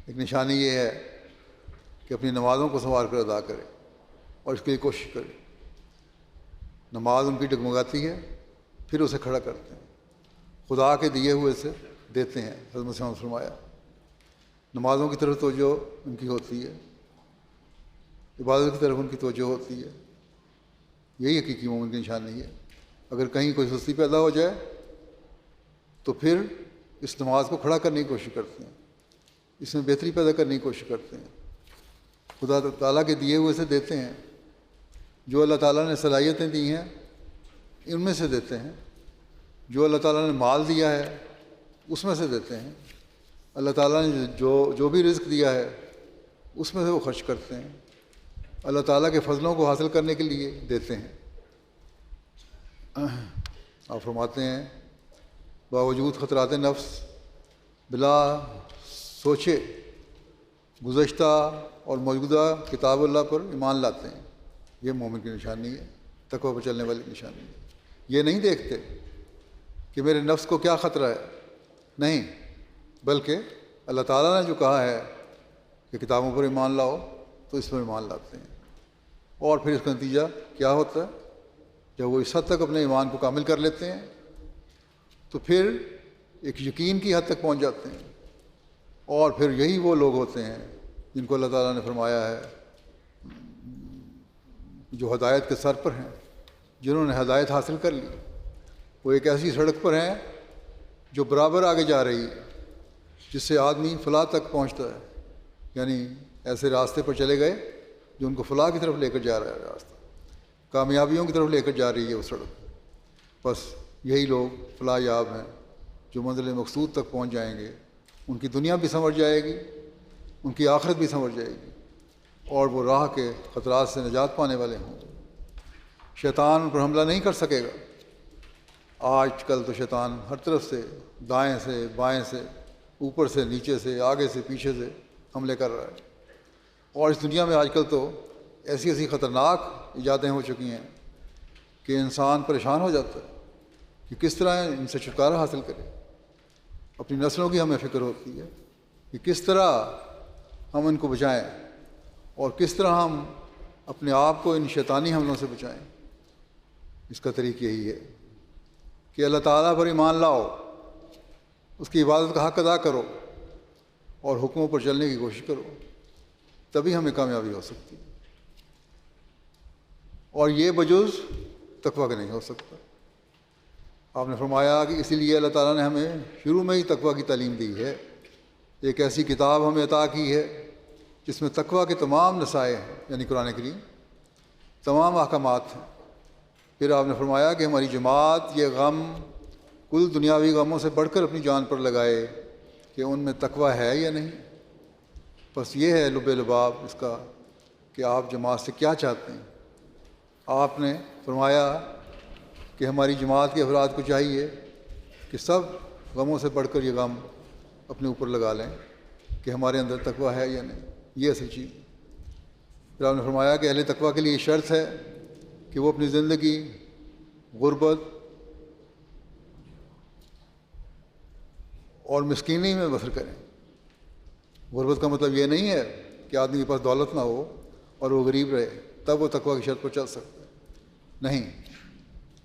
ایک نشانی یہ ہے کہ اپنی نمازوں کو سنوار کر ادا کرے اور اس کے لیے کوشش کرے۔ نماز ان کی ڈگمگاتی ہے، پھر اسے کھڑا کرتے ہیں، خدا کے دیے ہوئے سے دیتے ہیں۔ حضرت مسیح نے فرمایا نمازوں کی طرف توجہ ان کی ہوتی ہے، عبادت کی طرف ان کی توجہ ہوتی ہے۔ یہی حقیقی مومن کی نشانی ہے۔ اگر کہیں کوئی سستی پیدا ہو جائے تو پھر اس نماز کو کھڑا کرنے کی کوشش کرتے ہیں، اس میں بہتری پیدا کرنے کی کوشش کرتے ہیں، خدا تعالیٰ کے دیے ہوئے سے دیتے ہیں، جو اللہ تعالیٰ نے صلاحیتیں دی ہیں ان میں سے دیتے ہیں، جو اللہ تعالیٰ نے مال دیا ہے اس میں سے دیتے ہیں، اللہ تعالیٰ نے جو بھی رزق دیا ہے اس میں سے وہ خرچ کرتے ہیں، اللہ تعالیٰ کے فضلوں کو حاصل کرنے کے لیے دیتے ہیں۔ آپ فرماتے ہیں باوجود خطرات نفس بلا سوچے گزشتہ اور موجودہ کتاب اللہ پر ایمان لاتے ہیں۔ یہ مومن کی نشانی ہے، تقوی پر چلنے والی نشانی ہے۔ یہ نہیں دیکھتے کہ میرے نفس کو کیا خطرہ ہے، نہیں، بلکہ اللہ تعالیٰ نے جو کہا ہے کہ کتابوں پر ایمان لاؤ تو اس پر ایمان لاتے ہیں۔ اور پھر اس کا نتیجہ کیا ہوتا ہے؟ جب وہ اس حد تک اپنے ایمان کو کامل کر لیتے ہیں تو پھر ایک یقین کی حد تک پہنچ جاتے ہیں، اور پھر یہی وہ لوگ ہوتے ہیں جن کو اللہ تعالیٰ نے فرمایا ہے جو ہدایت کے سر پر ہیں، جنہوں نے ہدایت حاصل کر لی۔ وہ ایک ایسی سڑک پر ہیں جو برابر آگے جا رہی ہے، جس سے آدمی فلاح تک پہنچتا ہے، یعنی ایسے راستے پر چلے گئے جو ان کو فلاح کی طرف لے کر جا رہا ہے، راستہ کامیابیوں کی طرف لے کر جا رہی ہے وہ سڑک۔ بس یہی لوگ فلاح یاب ہیں جو منزل مقصود تک پہنچ جائیں گے، ان کی دنیا بھی سنور جائے گی، ان کی آخرت بھی سنور جائے گی، اور وہ راہ کے خطرات سے نجات پانے والے ہوں۔ شیطان ان پر حملہ نہیں کر سکے گا۔ آج کل تو شیطان ہر طرف سے، دائیں سے بائیں سے، اوپر سے نیچے سے، آگے سے پیچھے سے حملے کر رہا ہے، اور اس دنیا میں آج کل تو ایسی ایسی خطرناک ایجادیں ہو چکی ہیں کہ انسان پریشان ہو جاتا ہے کہ کس طرح ان سے چھٹکارا حاصل کرے۔ اپنی نسلوں کی ہمیں فکر ہوتی ہے کہ کس طرح ہم ان کو بچائیں اور کس طرح ہم اپنے آپ کو ان شیطانی حملوں سے بچائیں۔ اس کا طریقہ یہی ہے کہ اللہ تعالیٰ پر ایمان لاؤ، اس کی عبادت کا حق ادا کرو اور حکموں پر چلنے کی کوشش کرو، تبھی ہمیں کامیابی ہو سکتی ہے، اور یہ بجز تقویٰ کے نہیں ہو سکتا۔ آپ نے فرمایا کہ اسی لیے اللہ تعالیٰ نے ہمیں شروع میں ہی تقویٰ کی تعلیم دی ہے، ایک ایسی کتاب ہمیں عطا کی ہے جس میں تقویٰ کے تمام نصائح ہیں، یعنی قرآن کریم تمام احکامات ہیں۔ پھر آپ نے فرمایا کہ ہماری جماعت یہ غم کل دنیاوی غموں سے بڑھ کر اپنی جان پر لگائے کہ ان میں تقویٰ ہے یا نہیں۔ بس یہ ہے لب لباب اس کا کہ آپ جماعت سے کیا چاہتے ہیں۔ آپ نے فرمایا کہ ہماری جماعت کے افراد کو چاہیے کہ سب غموں سے بڑھ کر یہ غم اپنے اوپر لگا لیں کہ ہمارے اندر تقویٰ ہے یا نہیں، یہ اصل چیز۔ پھر آپ نے فرمایا کہ اہل تقویٰ کے لیے شرط ہے کہ وہ اپنی زندگی غربت اور مسکینی میں بسر کریں۔ غربت کا مطلب یہ نہیں ہے کہ آدمی کے پاس دولت نہ ہو اور وہ غریب رہے تب وہ تقویٰ کی شرط پر چل سکتا ہے، نہیں،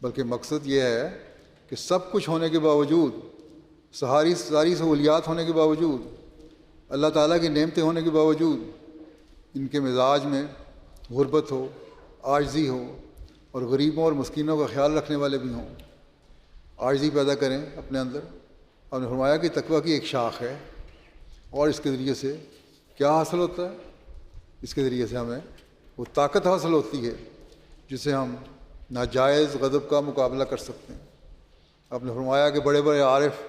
بلکہ مقصد یہ ہے کہ سب کچھ ہونے کے باوجود، ساری سہولیات ہونے کے باوجود، اللہ تعالیٰ کی نعمتیں ہونے کے باوجود ان کے مزاج میں غربت ہو، عاجزی ہو، اور غریبوں اور مسکینوں کا خیال رکھنے والے بھی ہوں۔ عاجزی پیدا کریں اپنے اندر۔ آپ نے فرمایا کہ تقویٰ کی ایک شاخ ہے، اور اس کے ذریعے سے کیا حاصل ہوتا ہے؟ اس کے ذریعے سے ہمیں وہ طاقت حاصل ہوتی ہے جس سے ہم ناجائز غضب کا مقابلہ کر سکتے ہیں۔ آپ نے فرمایا کہ بڑے بڑے عارف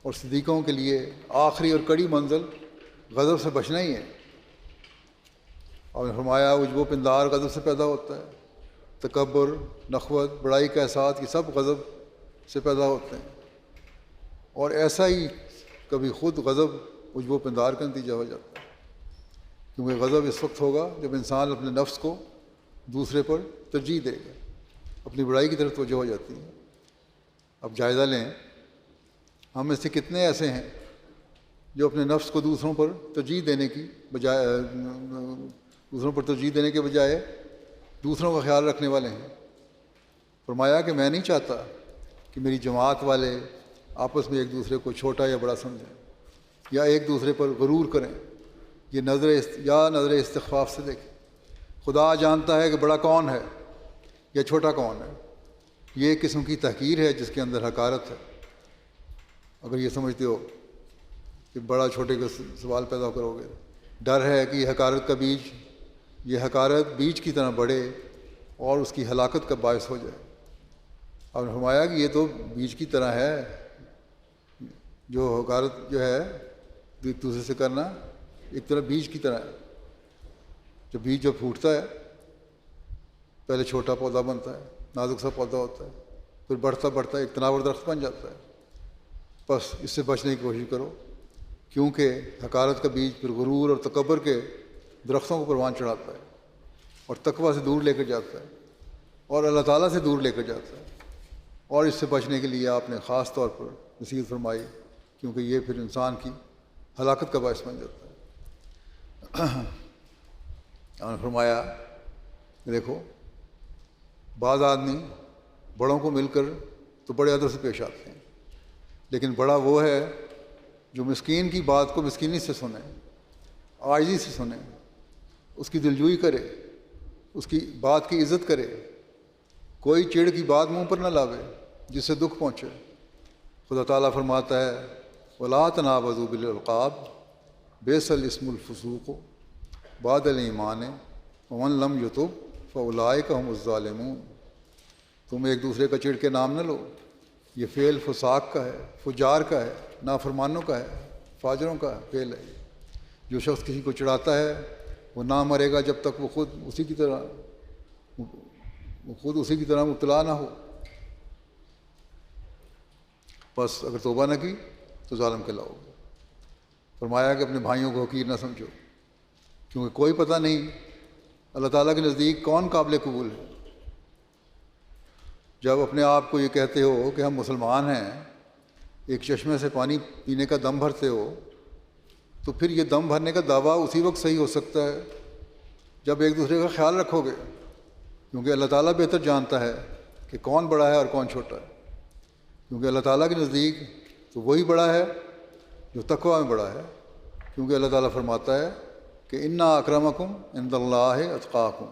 اور صدیقوں کے لیے آخری اور کڑی منزل غضب سے بچنا ہی ہے۔ آپ نے فرمایا عجب و پندار غضب سے پیدا ہوتا ہے، تکبر، نخوت، بڑائی کا احساس، یہ سب غضب سے پیدا ہوتے ہیں، اور ایسا ہی کبھی خود غضب عجب و پندار کا نتیجہ ہو جاتا ہے، کیونکہ غضب اس وقت ہوگا جب انسان اپنے نفس کو دوسرے پر ترجیح دے گا، اپنی بڑائی کی طرف توجہ ہو جاتی ہے۔ اب جائزہ لیں، ہم میں سے کتنے ایسے ہیں جو اپنے نفس کو دوسروں پر ترجیح دینے کے بجائے دوسروں کا خیال رکھنے والے ہیں۔ فرمایا کہ میں نہیں چاہتا کہ میری جماعت والے آپس میں ایک دوسرے کو چھوٹا یا بڑا سمجھیں یا ایک دوسرے پر غرور کریں، یہ نظر استخفاف سے دیکھیں۔ خدا جانتا ہے کہ بڑا کون ہے یا چھوٹا کون ہے۔ یہ ایک قسم کی تحقیر ہے جس کے اندر حقارت ہے۔ اگر یہ سمجھتے ہو کہ بڑا چھوٹے کا سوال پیدا کرو گے، ڈر ہے کہ یہ حقارت بیج کی طرح بڑھے اور اس کی ہلاکت کا باعث ہو جائے۔ آپ نے فرمایا کہ یہ تو بیج کی طرح ہے، جو حقارت جو ہے ایک دوسرے سے کرنا ایک طرح بیج کی طرح ہے، بیج جب پھوٹتا ہے پہلے چھوٹا پودا بنتا ہے، نازک سا پودا ہوتا ہے، پھر بڑھتا بڑھتا ایک تناور درخت بن جاتا ہے۔ بس اس سے بچنے کی کوشش کرو، کیونکہ حقارت کا بیج پھر غرور اور تکبر کے درختوں کو پروان چڑھاتا ہے اور تقویٰ سے دور لے کر جاتا ہے اور اللہ تعالیٰ سے دور لے کر جاتا ہے۔ اور اس سے بچنے کے لیے آپ نے خاص طور پر نصیحت فرمائی، کیونکہ یہ پھر انسان کی ہلاکت کا باعث بن جاتا ہے۔ آپ نے فرمایا دیکھو، بعض آدمی بڑوں کو مل کر تو بڑے ادب سے پیش آتے ہیں، لیکن بڑا وہ ہے جو مسکین کی بات کو مسکینی سے سنے، عاجزی سے سنے، اس کی دلجوئی کرے، اس کی بات کی عزت کرے، کوئی چڑ کی بات منہ پر نہ لاوے جس سے دکھ پہنچے۔ خدا تعالیٰ فرماتا ہے وَلَا تَنَابَزُوا بِالْأَلْقَابِ بِئْسَ الِاسْمُ الْفُسُوقُ بَعْدَ الْإِیمَانِ وَمَن لَّمْ يَتُبْ فَأُولَٰئِکَ هُمُ الظَّالِمُونَ۔ تم ایک دوسرے کا چڑ کے نام نہ لو، یہ فعل فساق کا ہے، فجار کا ہے، نافرمانوں کا ہے، فاجروں کا فعل ہے۔ جو شخص کسی کو چڑھاتا ہے وہ نہ مرے گا جب تک وہ خود اسی کی طرح مبتلا نہ ہو۔ بس اگر توبہ نہ کی تو ظالم کہلاؤ گے۔ فرمایا کہ اپنے بھائیوں کو حقیر نہ سمجھو، کیونکہ کوئی پتہ نہیں اللہ تعالیٰ کے نزدیک کون قابل قبول ہے۔ جب اپنے آپ کو یہ کہتے ہو کہ ہم مسلمان ہیں، ایک چشمے سے پانی پینے کا دم بھرتے ہو، تو پھر یہ دم بھرنے کا دعویٰ اسی وقت صحیح ہو سکتا ہے جب ایک دوسرے کا خیال رکھو گے، کیونکہ اللہ تعالیٰ بہتر جانتا ہے کہ کون بڑا ہے اور کون چھوٹا ہے۔ کیونکہ اللہ تعالیٰ کے نزدیک تو وہی بڑا ہے جو تقویٰ میں بڑا ہے، کیونکہ اللہ تعالیٰ فرماتا ہے کہ اِنَّ اَکرَمَکُمْ عِندَ اللہِ اَتْقَاکُمْ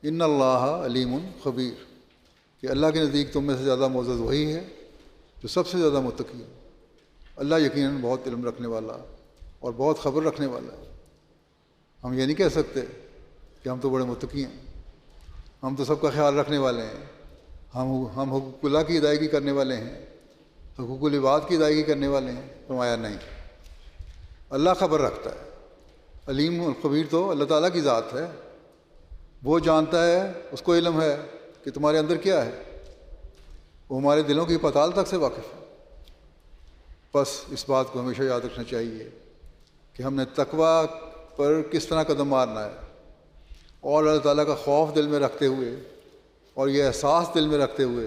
اِنَّ اللہِ عَلِیمٌ خبیر، کہ اللہ کے نزدیک تم میں سے زیادہ معزز وہی ہے جو سب سے زیادہ متقی ہے۔ اللہ یقیناً بہت علم رکھنے والا اور بہت خبر رکھنے والا ہے۔ ہم یہ نہیں کہہ سکتے کہ ہم تو بڑے متقی ہیں، ہم تو سب کا خیال رکھنے والے ہیں، ہم حقوق اللہ کی ادائیگی کرنے والے ہیں، حقوق العباد کی ادائیگی کرنے والے ہیں۔ فرمایا نہیں، اللہ خبر رکھتا ہے۔ علیم الخبیر تو اللہ تعالیٰ کی ذات ہے، وہ جانتا ہے، اس کو علم ہے کہ تمہارے اندر کیا ہے، وہ ہمارے دلوں کی پتال تک سے واقف ہے۔ بس اس بات کو ہمیشہ یاد رکھنا چاہیے کہ ہم نے تقویٰ پر کس طرح قدم مارنا ہے، اور اللہ تعالیٰ کا خوف دل میں رکھتے ہوئے اور یہ احساس دل میں رکھتے ہوئے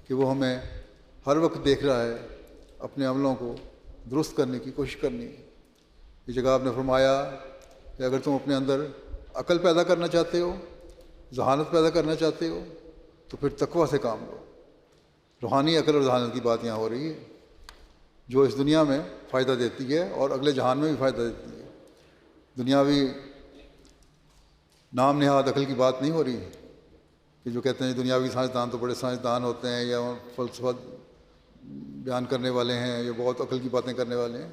کہ وہ ہمیں ہر وقت دیکھ رہا ہے، اپنے عملوں کو درست کرنے کی کوشش کرنی ہے۔ یہ جگہ آپ نے فرمایا کہ اگر تم اپنے اندر عقل پیدا کرنا چاہتے ہو، ذہانت پیدا کرنا چاہتے ہو، تو پھر تقویٰ سے کام لو۔ روحانی عقل اور ذہانت کی بات یہاں ہو رہی ہے، جو اس دنیا میں فائدہ دیتی ہے اور اگلے جہان میں بھی فائدہ دیتی ہے۔ دنیاوی نام نہاد عقل کی بات نہیں ہو رہی کہ جو کہتے ہیں دنیاوی سائنسدان تو بڑے سائنسدان ہوتے ہیں، یا فلسفہ بیان کرنے والے ہیں، یا بہت عقل کی باتیں کرنے والے ہیں،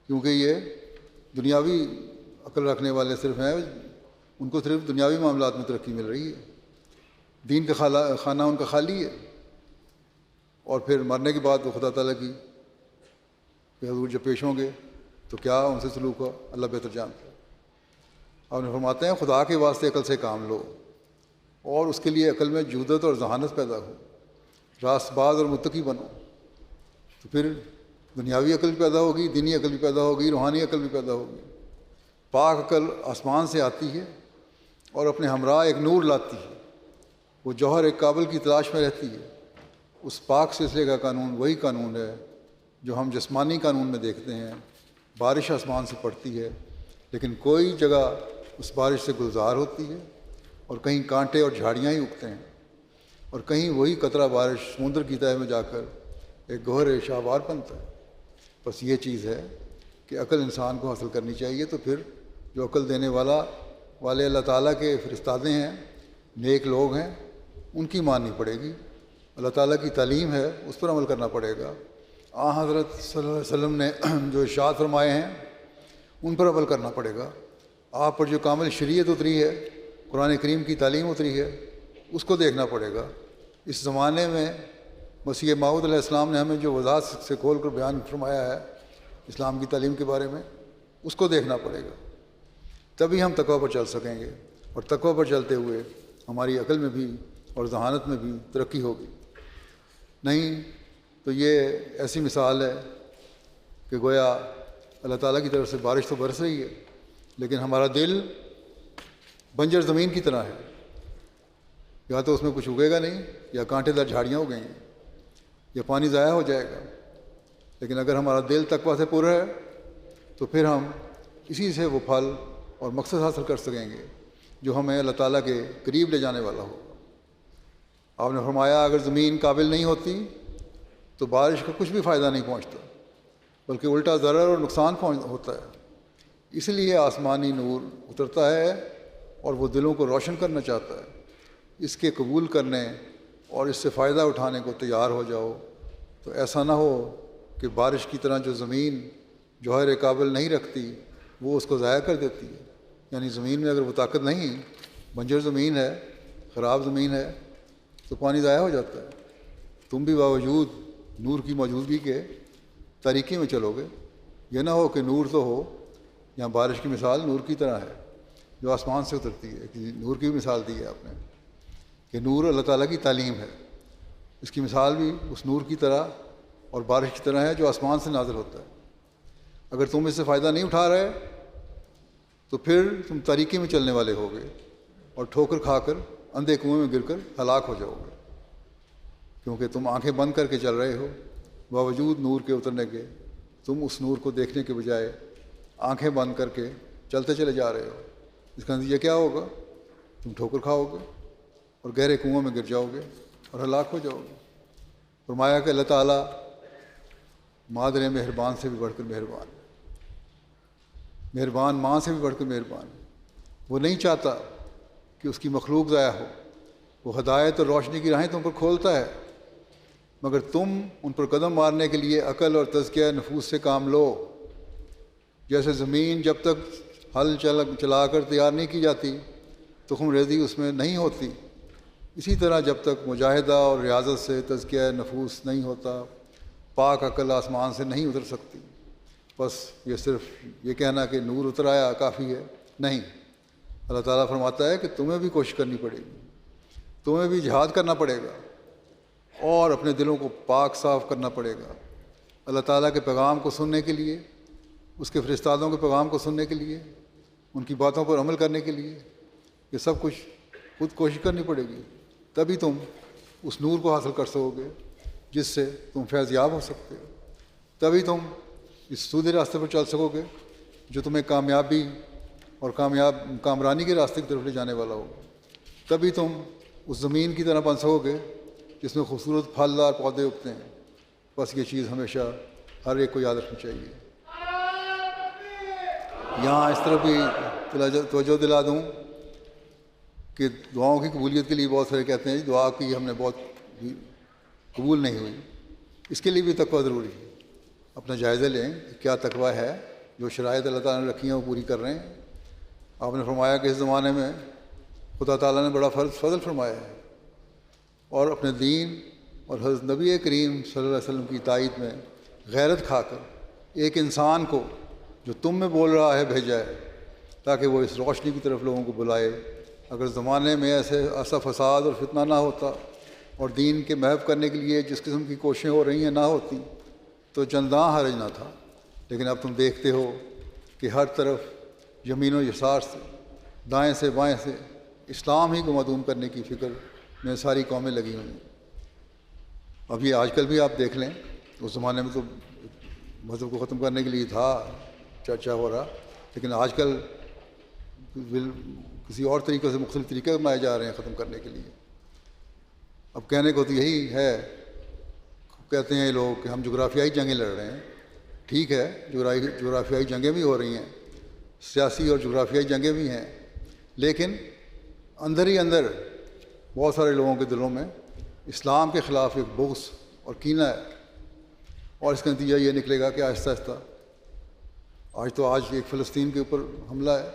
کیونکہ یہ دنیاوی عقل رکھنے والے صرف ہیں، ان کو صرف دنیاوی معاملات میں ترقی مل رہی ہے، دین کا خانہ ان کا خالی ہے، اور پھر مرنے کے بعد وہ خدا تعالیٰ کی کہ حضور جب پیش ہوں گے تو کیا ان سے سلوک ہو، اللہ بہتر جانتا ہے۔ آپ نے فرماتے ہیں خدا کے واسطے عقل سے کام لو، اور اس کے لیے عقل میں جودت اور ذہانت پیدا ہو، راست باز اور متقی بنو، تو پھر دنیاوی عقل بھی پیدا ہوگی، دینی عقل بھی پیدا ہوگی، روحانی عقل بھی پیدا ہوگی۔ پاک عقل آسمان سے آتی ہے اور اپنے ہمراہ ایک نور لاتی ہے، وہ جوہر ایک قابل کی تلاش میں رہتی ہے۔ اس پاک سلسلے کا قانون وہی قانون ہے جو ہم جسمانی قانون میں دیکھتے ہیں، بارش آسمان سے پڑتی ہے، لیکن کوئی جگہ اس بارش سے گلزار ہوتی ہے، اور کہیں کانٹے اور جھاڑیاں ہی اگتے ہیں، اور کہیں وہی قطرہ بارش سمندر کی تہہ میں جا کر ایک گوہر شاہوار بنتا ہے۔ بس یہ چیز ہے کہ عقل انسان کو حاصل کرنی چاہیے، تو پھر جو عقل دینے والے اللہ تعالیٰ کے فرستادے ہیں، نیک لوگ ہیں، ان کی ماننی پڑے گی۔ اللہ تعالیٰ کی تعلیم ہے، اس پر عمل کرنا پڑے گا۔ حضرت صلی اللہ علیہ وسلم نے جو ارشاد فرمائے ہیں ان پر عمل کرنا پڑے گا۔ آپ پر جو کامل شریعت اتری ہے، قرآن کریم کی تعلیم اتری ہے، اس کو دیکھنا پڑے گا۔ اس زمانے میں مسیح موعود علیہ السلام نے ہمیں جو وضاحت سے کھول کر بیان فرمایا ہے اسلام کی تعلیم کے بارے میں، اس کو دیکھنا پڑے گا۔ تبھی ہم تقویٰ پر چل سکیں گے، اور تقویٰ پر چلتے ہوئے ہماری عقل میں بھی اور ذہانت میں بھی ترقی ہوگی۔ نہیں تو یہ ایسی مثال ہے کہ گویا اللہ تعالیٰ کی طرف سے بارش تو برس رہی ہے، لیکن ہمارا دل بنجر زمین کی طرح ہے، یا تو اس میں کچھ اگے گا نہیں، یا کانٹے دار جھاڑیاں اگیں گی، یا پانی ضائع ہو جائے گا۔ لیکن اگر ہمارا دل تقویٰ سے پر ہے تو پھر ہم اسی سے وہ پھل اور مقصد حاصل کر سکیں گے جو ہمیں اللہ تعالیٰ کے قریب لے جانے والا ہو۔ آپ نے فرمایا اگر زمین قابل نہیں ہوتی تو بارش کا کچھ بھی فائدہ نہیں پہنچتا، بلکہ الٹا ضرر اور نقصان ہوتا ہے۔ اس لیے آسمانی نور اترتا ہے اور وہ دلوں کو روشن کرنا چاہتا ہے۔ اس کے قبول کرنے اور اس سے فائدہ اٹھانے کو تیار ہو جاؤ، تو ایسا نہ ہو کہ بارش کی طرح جو زمین جوہر قابل نہیں رکھتی وہ اس کو ضائع کر دیتی ہے۔ یعنی زمین میں اگر وہ طاقت نہیں، بنجر زمین ہے، خراب زمین ہے، تو پانی ضائع ہو جاتا ہے۔ تم بھی باوجود نور کی موجودگی کے تاریکی میں چلو گے۔ یہ نہ ہو کہ نور تو ہو، یہاں بارش کی مثال نور کی طرح ہے جو آسمان سے اترتی ہے۔ کہ نور کی بھی مثال دی ہے آپ نے کہ نور اللہ تعالیٰ کی تعلیم ہے، اس کی مثال بھی اس نور کی طرح اور بارش کی طرح ہے جو آسمان سے نازل ہوتا ہے۔ اگر تم اس سے فائدہ نہیں اٹھا رہے تو پھر تم تاریکی میں چلنے والے ہوگے اور ٹھوکر کھا کر اندھے کنویں میں گر کر ہلاک ہو جاؤ گے، کیونکہ تم آنکھیں بند کر کے چل رہے ہو۔ باوجود نور کے اترنے کے تم اس نور کو دیکھنے کے بجائے آنکھیں بند کر کے چلتے چلے جا رہے ہو۔ اس کا نتیجہ کیا ہوگا؟ تم ٹھوکر کھاؤ گے اور گہرے کنویں میں گر جاؤ گے اور ہلاک ہو جاؤ گے۔ فرمایا کہ اللہ تعالیٰ مادر مہربان سے بھی بڑھ کر مہربان ہے، مہربان ماں سے بھی بڑھ کر مہربان ہے۔ وہ نہیں چاہتا کہ اس کی مخلوق ضائع ہو، وہ ہدایت اور روشنی کی راہیں تم پر کھولتا ہے، مگر تم ان پر قدم مارنے کے لیے عقل اور تزکیہ نفوس سے کام لو۔ جیسے زمین جب تک ہل چلا کر تیار نہیں کی جاتی تخم ریزی اس میں نہیں ہوتی، اسی طرح جب تک مجاہدہ اور ریاضت سے تزکیہ نفوس نہیں ہوتا پاک عقل آسمان سے نہیں اتر سکتی۔ بس یہ صرف یہ کہنا کہ نور اتر آیا کافی ہے نہیں، اللہ تعالیٰ فرماتا ہے کہ تمہیں بھی کوشش کرنی پڑے گی، تمہیں بھی جہاد کرنا پڑے گا اور اپنے دلوں کو پاک صاف کرنا پڑے گا۔ اللہ تعالیٰ کے پیغام کو سننے کے لیے، اس کے فرستادوں کے پیغام کو سننے کے لیے، ان کی باتوں پر عمل کرنے کے لیے یہ سب کچھ خود کوشش کرنی پڑے گی، تبھی تم اس نور کو حاصل کر سکو گے جس سے تم فیض یاب ہو سکتے ہو، تبھی تم اس سودھے راستے پر چل سکو گے جو تمہیں کامیابی اور کامرانی کے راستے کی طرف لے جانے والا ہوگا، تبھی تم اس زمین کی طرح بن سکو گے جس میں خوبصورت پھلدار پودے اگتے ہیں۔ بس یہ چیز ہمیشہ ہر ایک کو یاد رکھنی چاہیے۔ یہاں اس طرف بھی توجہ دلا دوں کہ دعاؤں کی قبولیت کے لیے بہت سارے کہتے ہیں دعا کی ہم نے بہت قبول نہیں ہوئی، اس کے لیے بھی تقویٰ ضروری ہے۔ اپنا جائزہ لیں کہ کیا تقویٰ ہے، جو شرائط اللہ تعالیٰ نے رکھی ہیں وہ پوری کر رہے ہیں۔ آپ نے فرمایا کہ اس زمانے میں خدا تعالیٰ نے بڑا فضل فرمایا ہے، اور اپنے دین اور حضرت نبی کریم صلی اللہ علیہ وسلم کی تائید میں غیرت کھا کر ایک انسان کو جو تم میں بول رہا ہے بھیجا ہے تاکہ وہ اس روشنی کی طرف لوگوں کو بلائے۔ اگر زمانے میں ایسا فساد اور فتنہ نہ ہوتا اور دین کے محو کرنے کے لیے جس قسم کی کوششیں ہو رہی ہیں نہ ہوتی تو چنداں حرج نہ تھا، لیکن اب تم دیکھتے ہو کہ ہر طرف یمین و یسار سے، دائیں سے بائیں سے اسلام ہی کو معدوم کرنے کی فکر میں ساری قومیں لگی ہوئی ہیں۔ اب یہ آج کل بھی آپ دیکھ لیں، اس زمانے میں تو مذہب کو ختم کرنے کے لیے تھا چرچا ہو رہا، لیکن آج کل کسی اور طریقے سے مختلف طریقے اپنائے جا رہے ہیں ختم کرنے کے لیے۔ اب کہنے کو تو یہی ہے، کہتے ہیں لوگ کہ ہم جغرافیائی جنگیں لڑ رہے ہیں۔ ٹھیک ہے، جغرافیائی جنگیں بھی ہو رہی ہیں، سیاسی اور جغرافیائی جنگیں بھی ہیں، لیکن اندر ہی اندر بہت سارے لوگوں کے دلوں میں اسلام کے خلاف ایک بغض اور کینہ ہے، اور اس کا نتیجہ یہ نکلے گا کہ آہستہ آہستہ آج ایک فلسطین کے اوپر حملہ ہے،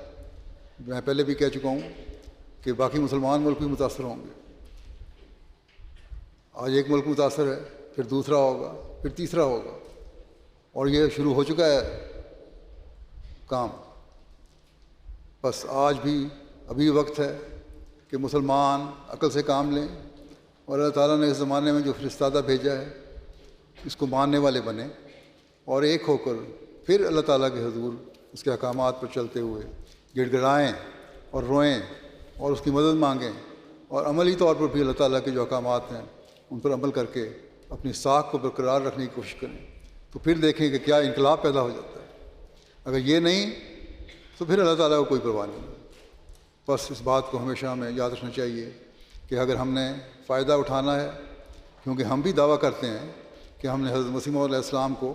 میں پہلے بھی کہہ چکا ہوں کہ باقی مسلمان ملک بھی متاثر ہوں گے۔ آج ایک ملک متاثر ہے، پھر دوسرا ہوگا، پھر تیسرا ہوگا، اور یہ شروع ہو چکا ہے کام۔ بس آج بھی ابھی وقت ہے کہ مسلمان عقل سے کام لیں اور اللہ تعالیٰ نے اس زمانے میں جو فرستادہ بھیجا ہے اس کو ماننے والے بنیں اور ایک ہو کر پھر اللہ تعالیٰ کے حضور اس کے احکامات پر چلتے ہوئے گڑ گڑائیں اور روئیں اور اس کی مدد مانگیں اور عملی طور پر بھی اللہ تعالیٰ کے جو احکامات ہیں ان پر عمل کر کے اپنی ساکھ کو برقرار رکھنے کی کوشش کریں، تو پھر دیکھیں کہ کیا انقلاب پیدا ہو جاتا ہے۔ اگر یہ نہیں تو پھر اللہ تعالیٰ کو کوئی پرواہ نہیں۔ بس اس بات کو ہمیشہ ہمیں یاد رکھنا چاہیے کہ اگر ہم نے فائدہ اٹھانا ہے، کیونکہ ہم بھی دعویٰ کرتے ہیں کہ ہم نے حضرت مسیح موعود علیہ السلام کو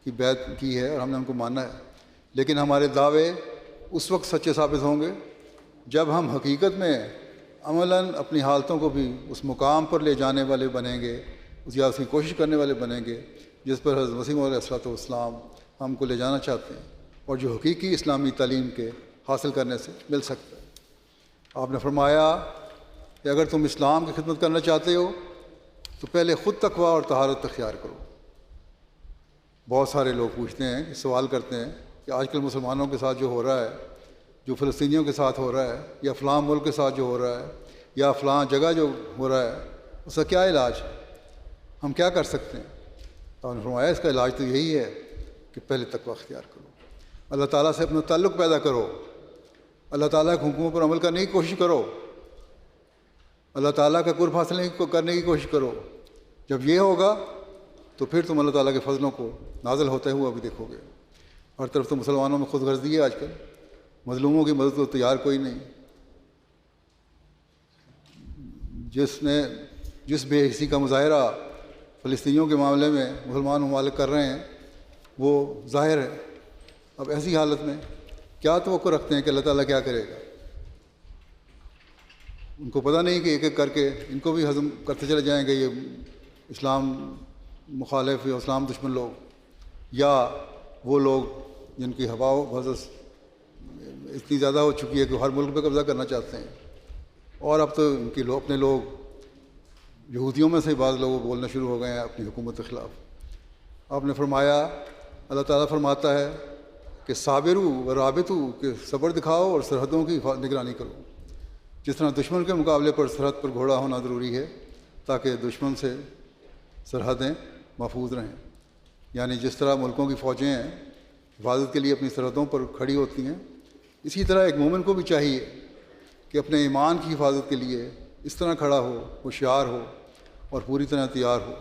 کی بیعت کی ہے اور ہم نے ان کو مانا ہے، لیکن ہمارے دعوے اس وقت سچے ثابت ہوں گے جب ہم حقیقت میں عملاً اپنی حالتوں کو بھی اس مقام پر لے جانے والے بنیں گے یا اس کی کوشش کرنے والے بنیں گے جس پر حضرت مسیح موعود علیہ السلام ہم کو لے جانا چاہتے ہیں اور جو حقیقی اسلامی تعلیم کے حاصل کرنے سے مل سکتا ہے۔ آپ نے فرمایا کہ اگر تم اسلام کی خدمت کرنا چاہتے ہو تو پہلے خود تقویٰ اور طہارت اختیار کرو۔ بہت سارے لوگ پوچھتے ہیں، سوال کرتے ہیں کہ آج کل مسلمانوں کے ساتھ جو ہو رہا ہے، جو فلسطینیوں کے ساتھ ہو رہا ہے، یا فلاں ملک کے ساتھ جو ہو رہا ہے، یا فلاں جگہ جو ہو رہا ہے، اس کا کیا علاج ہے؟ ہم کیا کر سکتے ہیں؟ تو آپ نے فرمایا اس کا علاج تو یہی ہے کہ پہلے تقویٰ اختیار کرو، اللہ تعالیٰ سے اپنا تعلق پیدا کرو، اللہ تعالیٰ کے حکموں پر عمل کرنے کی کوشش کرو، اللہ تعالیٰ کا قرب حاصل کرنے کی کوشش کرو۔ جب یہ ہوگا تو پھر تم اللہ تعالیٰ کے فضلوں کو نازل ہوتے ہوئے بھی دیکھو گے۔ ہر طرف تو مسلمانوں میں خود غرضی ہے، آج کل مظلوموں کی مدد کو تیار کوئی نہیں۔ جس بے حسی کا مظاہرہ فلسطینیوں کے معاملے میں مسلمان ممالک کر رہے ہیں وہ ظاہر ہے۔ اب ایسی حالت میں کیا توقع رکھتے ہیں کہ اللہ تعالیٰ کیا کرے گا؟ ان کو پتہ نہیں کہ ایک ایک کر کے ان کو بھی ہضم کرتے چلے جائیں گے یہ اسلام مخالف یا اسلام دشمن لوگ، یا وہ لوگ جن کی ہوا و بزس اتنی زیادہ ہو چکی ہے کہ ہر ملک پہ قبضہ کرنا چاہتے ہیں، اور اب تو ان کی اپنے لوگ یہودیوں میں سے بعض لوگ بولنا شروع ہو گئے ہیں اپنی حکومت کے خلاف۔ آپ نے فرمایا، اللہ تعالیٰ فرماتا ہے کہ صابرو و رابطو، کہ صبر دکھاؤ اور سرحدوں کی نگرانی کرو۔ جس طرح دشمن کے مقابلے پر سرحد پر گھوڑا ہونا ضروری ہے تاکہ دشمن سے سرحدیں محفوظ رہیں، یعنی جس طرح ملکوں کی فوجیں ہیں حفاظت کے لیے اپنی سرحدوں پر کھڑی ہوتی ہیں، اسی طرح ایک مومن کو بھی چاہیے کہ اپنے ایمان کی حفاظت کے لیے اس طرح کھڑا ہو، ہوشیار ہو اور پوری طرح تیار ہو۔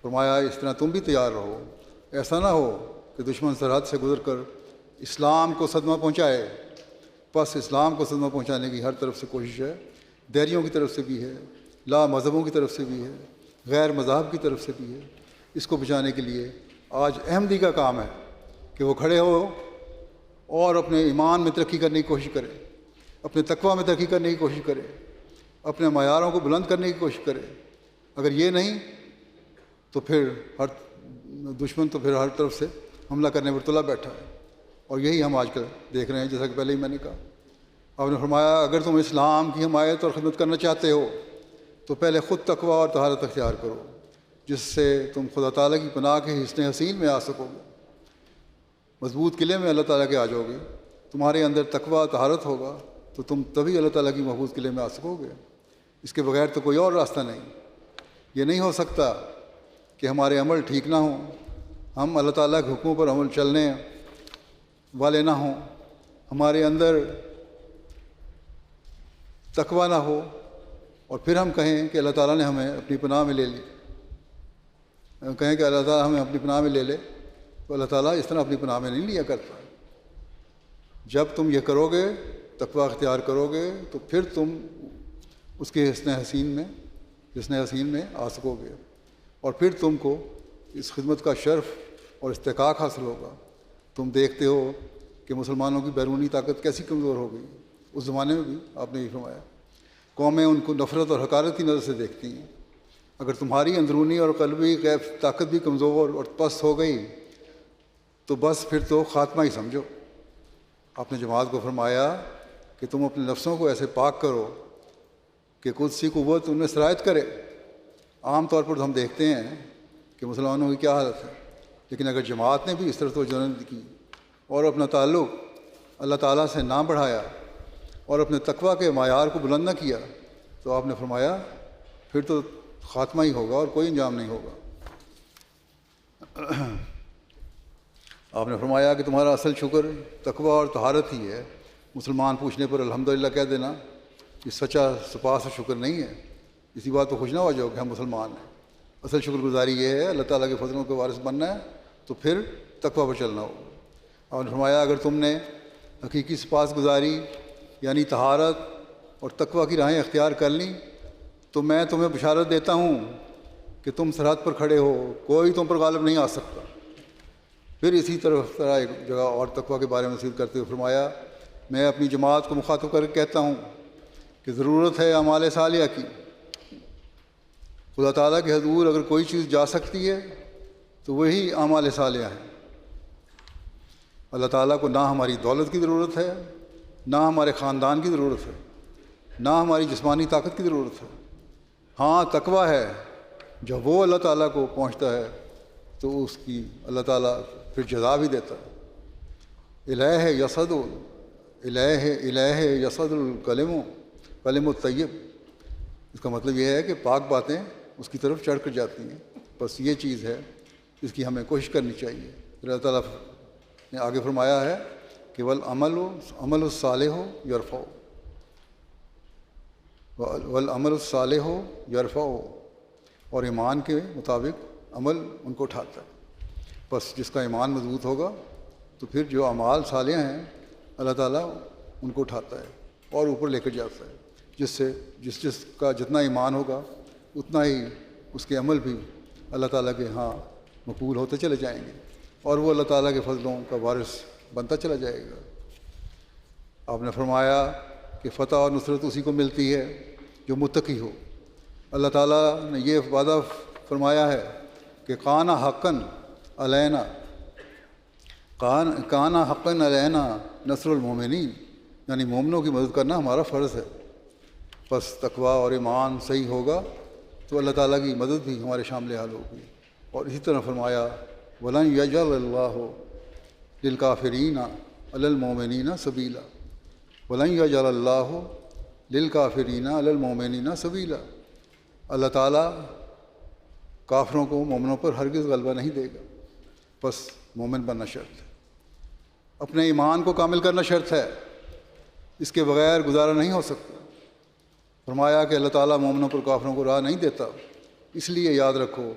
فرمایا اس طرح تم بھی تیار رہو، ایسا نہ ہو کہ دشمن سرحد سے گزر کر اسلام کو صدمہ پہنچائے۔ بس اسلام کو صدمہ پہنچانے کی ہر طرف سے کوشش ہے، دیریوں کی طرف سے بھی ہے، لا مذہبوں کی طرف سے بھی ہے، غیر مذاہب کی طرف سے بھی ہے۔ اس کو بچانے کے لیے آج احمدی کا کام ہے کہ وہ کھڑے ہو اور اپنے ایمان میں ترقی کرنے کی کوشش کرے، اپنے تقویٰ میں ترقی کرنے کی کوشش کرے، اپنے معیاروں کو بلند کرنے کی کوشش کرے۔ اگر یہ نہیں تو پھر دشمن تو پھر ہر طرف سے حملہ کرنے پر تلا بیٹھا ہے، اور یہی ہم آج کل دیکھ رہے ہیں۔ جیسا کہ پہلے ہی میں نے کہا، آپ نے فرمایا اگر تم اسلام کی حمایت اور خدمت کرنا چاہتے ہو تو پہلے خود تقویٰ اور طہارت اختیار کرو، جس سے تم خدا تعالیٰ کی پناہ کے حصن حسین میں آ سکو گے، مضبوط قلعے میں اللہ تعالیٰ کے آ جاؤ گے۔ تمہارے اندر تقویٰ طہارت ہوگا تو تم تبھی اللہ تعالیٰ کی محفوظ قلعے میں آ سکو گے، اس کے بغیر تو کوئی اور راستہ نہیں۔ یہ نہیں ہو سکتا کہ ہمارے عمل ٹھیک نہ ہوں، ہم اللہ تعالیٰ کے حکموں پر عمل چلنے والے نہ ہوں، ہمارے اندر تقویٰ نہ ہو، اور پھر ہم کہیں کہ اللہ تعالیٰ نے ہمیں اپنی پناہ میں لے لی، کہیں کہ اللہ تعالیٰ ہمیں اپنی پناہ میں لے لے، تو اللہ تعالیٰ اس طرح اپنی پناہ میں نہیں لیا کرتا۔ جب تم یہ کرو گے، تقویٰ اختیار کرو گے، تو پھر تم اس کے حسن حسین میں آ سکو گے، اور پھر تم کو اس خدمت کا شرف اور استحقاق حاصل ہوگا۔ تم دیکھتے ہو کہ مسلمانوں کی بیرونی طاقت کیسی کمزور ہو گئی۔ اس زمانے میں بھی آپ نے یہ فرمایا قومیں ان کو نفرت اور حقارت کی نظر سے دیکھتی ہیں۔ اگر تمہاری اندرونی اور قلبی طاقت بھی کمزور اور پست ہو گئی تو بس پھر تو خاتمہ ہی سمجھو۔ آپ نے جماعت کو فرمایا کہ تم اپنے نفسوں کو ایسے پاک کرو کہ قدسی قوت ان میں سرایت کرے۔ عام طور پر ہم دیکھتے ہیں کہ مسلمانوں کی کیا حالت ہے، لیکن اگر جماعت نے بھی اس طرح توجہ نہیں کی اور اپنا تعلق اللہ تعالیٰ سے نہ بڑھایا اور اپنے تقوی کے معیار کو بلند نہ کیا تو آپ نے فرمایا پھر تو خاتمہ ہی ہوگا اور کوئی انجام نہیں ہوگا۔ آپ نے فرمایا کہ تمہارا اصل شکر تقوی اور طہارت ہی ہے۔ مسلمان پوچھنے پر الحمدللہ کہہ دینا کہ سچا سپاس و شکر نہیں ہے، اسی بات کو خوش نہ ہو جاؤ کہ ہم مسلمان ہیں۔ اصل شکر گزاری یہ ہے اللہ تعالیٰ کے فضلوں کے وارث بننا ہے تو پھر تقوی پر چلنا ہوگا۔ آپ نے فرمایا اگر تم نے حقیقی سپاس گزاری یعنی طہارت اور تقوی کی راہیں اختیار کر لیں تو میں تمہیں بشارت دیتا ہوں کہ تم سرحد پر کھڑے ہو، کوئی تم پر غالب نہیں آ سکتا۔ پھر اسی طرح ایک جگہ اور تقوی کے بارے میں نصیحت کرتے ہوئے فرمایا میں اپنی جماعت کو مخاطب کر کے کہتا ہوں کہ ضرورت ہے اعمال صالحہ کی۔ خدا تعالیٰ کے حضور اگر کوئی چیز جا سکتی ہے تو وہی اعمال صالحہ ہیں۔ اللہ تعالیٰ کو نہ ہماری دولت کی ضرورت ہے، نہ ہمارے خاندان کی ضرورت ہے، نہ ہماری جسمانی طاقت کی ضرورت ہے۔ ہاں تقوی ہے، جب وہ اللہ تعالیٰ کو پہنچتا ہے تو اس کی اللہ تعالیٰ پھر جزا بھی دیتا ہے۔ الہ یصعد الکلم الطیب، اس کا مطلب یہ ہے کہ پاک باتیں اس کی طرف چڑھ کر جاتی ہیں۔ بس یہ چیز ہے اس کی ہمیں کوشش کرنی چاہیے۔ پھر اللہ تعالیٰ نے آگے فرمایا ہے کہ والعمل الصالح یرفع، والعمل الصالح یرفع، اور ایمان کے مطابق عمل ان کو اٹھاتا ہے۔ بس جس کا ایمان مضبوط ہوگا تو پھر جو اعمال صالح ہیں اللہ تعالیٰ ان کو اٹھاتا ہے اور اوپر لے کر جاتا ہے، جس سے جس کا جتنا ایمان ہوگا اتنا ہی اس کے عمل بھی اللہ تعالیٰ کے ہاں مقبول ہوتے چلے جائیں گے اور وہ اللہ تعالیٰ کے فضلوں کا وارث بنتا چلا جائے گا۔ آپ نے فرمایا کہ فتح اور نصرت اسی کو ملتی ہے جو متقی ہو۔ اللہ تعالیٰ نے یہ وعدہ فرمایا ہے کہ کان حقاً علینا نصر المومنین، یعنی مومنوں کی مدد کرنا ہمارا فرض ہے۔ بس تقوی اور ایمان صحیح ہوگا تو اللہ تعالیٰ کی مدد بھی ہمارے شامل حال ہوگی۔ اور اسی طرح فرمایا وَلَن يَجْعَلَ اللَّهُ لِلْكَافِرِينَ عَلَى الْمُؤْمِنِينَ سَبِيلًا، وَلَن يَجْعَلَ اللَّهُ لِلْكَافِرِينَ عَلَى الْمُؤْمِنِينَ سَبِيلًا، اللہ تعالیٰ کافروں کو مومنوں پر ہرگز غلبہ نہیں دے گا، بس مومن بننا شرط ہے، اپنے ایمان کو کامل کرنا شرط ہے، اس کے بغیر گزارا نہیں ہو سکتا۔ فرمایا کہ اللہ تعالیٰ مومنوں پر کافروں کو راہ نہیں دیتا، اس لیے یاد رکھو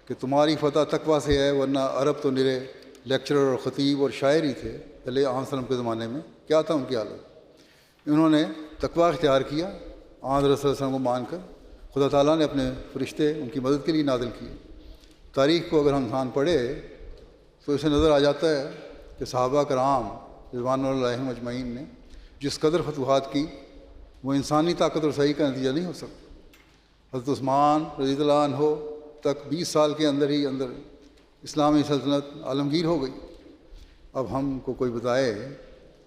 کہ تمہاری فتح تقوی سے ہے، ورنہ عرب تو نرے لیکچرر اور خطیب اور شاعر ہی تھے پہلے آن وسلم کے زمانے میں۔ کیا تھا ان کی حالت؟ انہوں نے تقوی اختیار کیا، آن رسول صلی اللہ علیہ وسلم کو مان کر خدا تعالیٰ نے اپنے فرشتے ان کی مدد کے لیے نازل کیے۔ تاریخ کو اگر ہم انسان پڑھے تو اسے نظر آ جاتا ہے کہ صحابہ کرام رضوان اللہ علیہم اجمعین نے جس قدر فتوحات کی وہ انسانی طاقت اور صحیح کا نتیجہ نہیں ہو سکتا۔ حضرت عثمان رضی اللہ عنہ تک 20 سال کے اندر ہی اندر اسلامی سلطنت عالمگیر ہو گئی۔ اب ہم کو کوئی بتائے،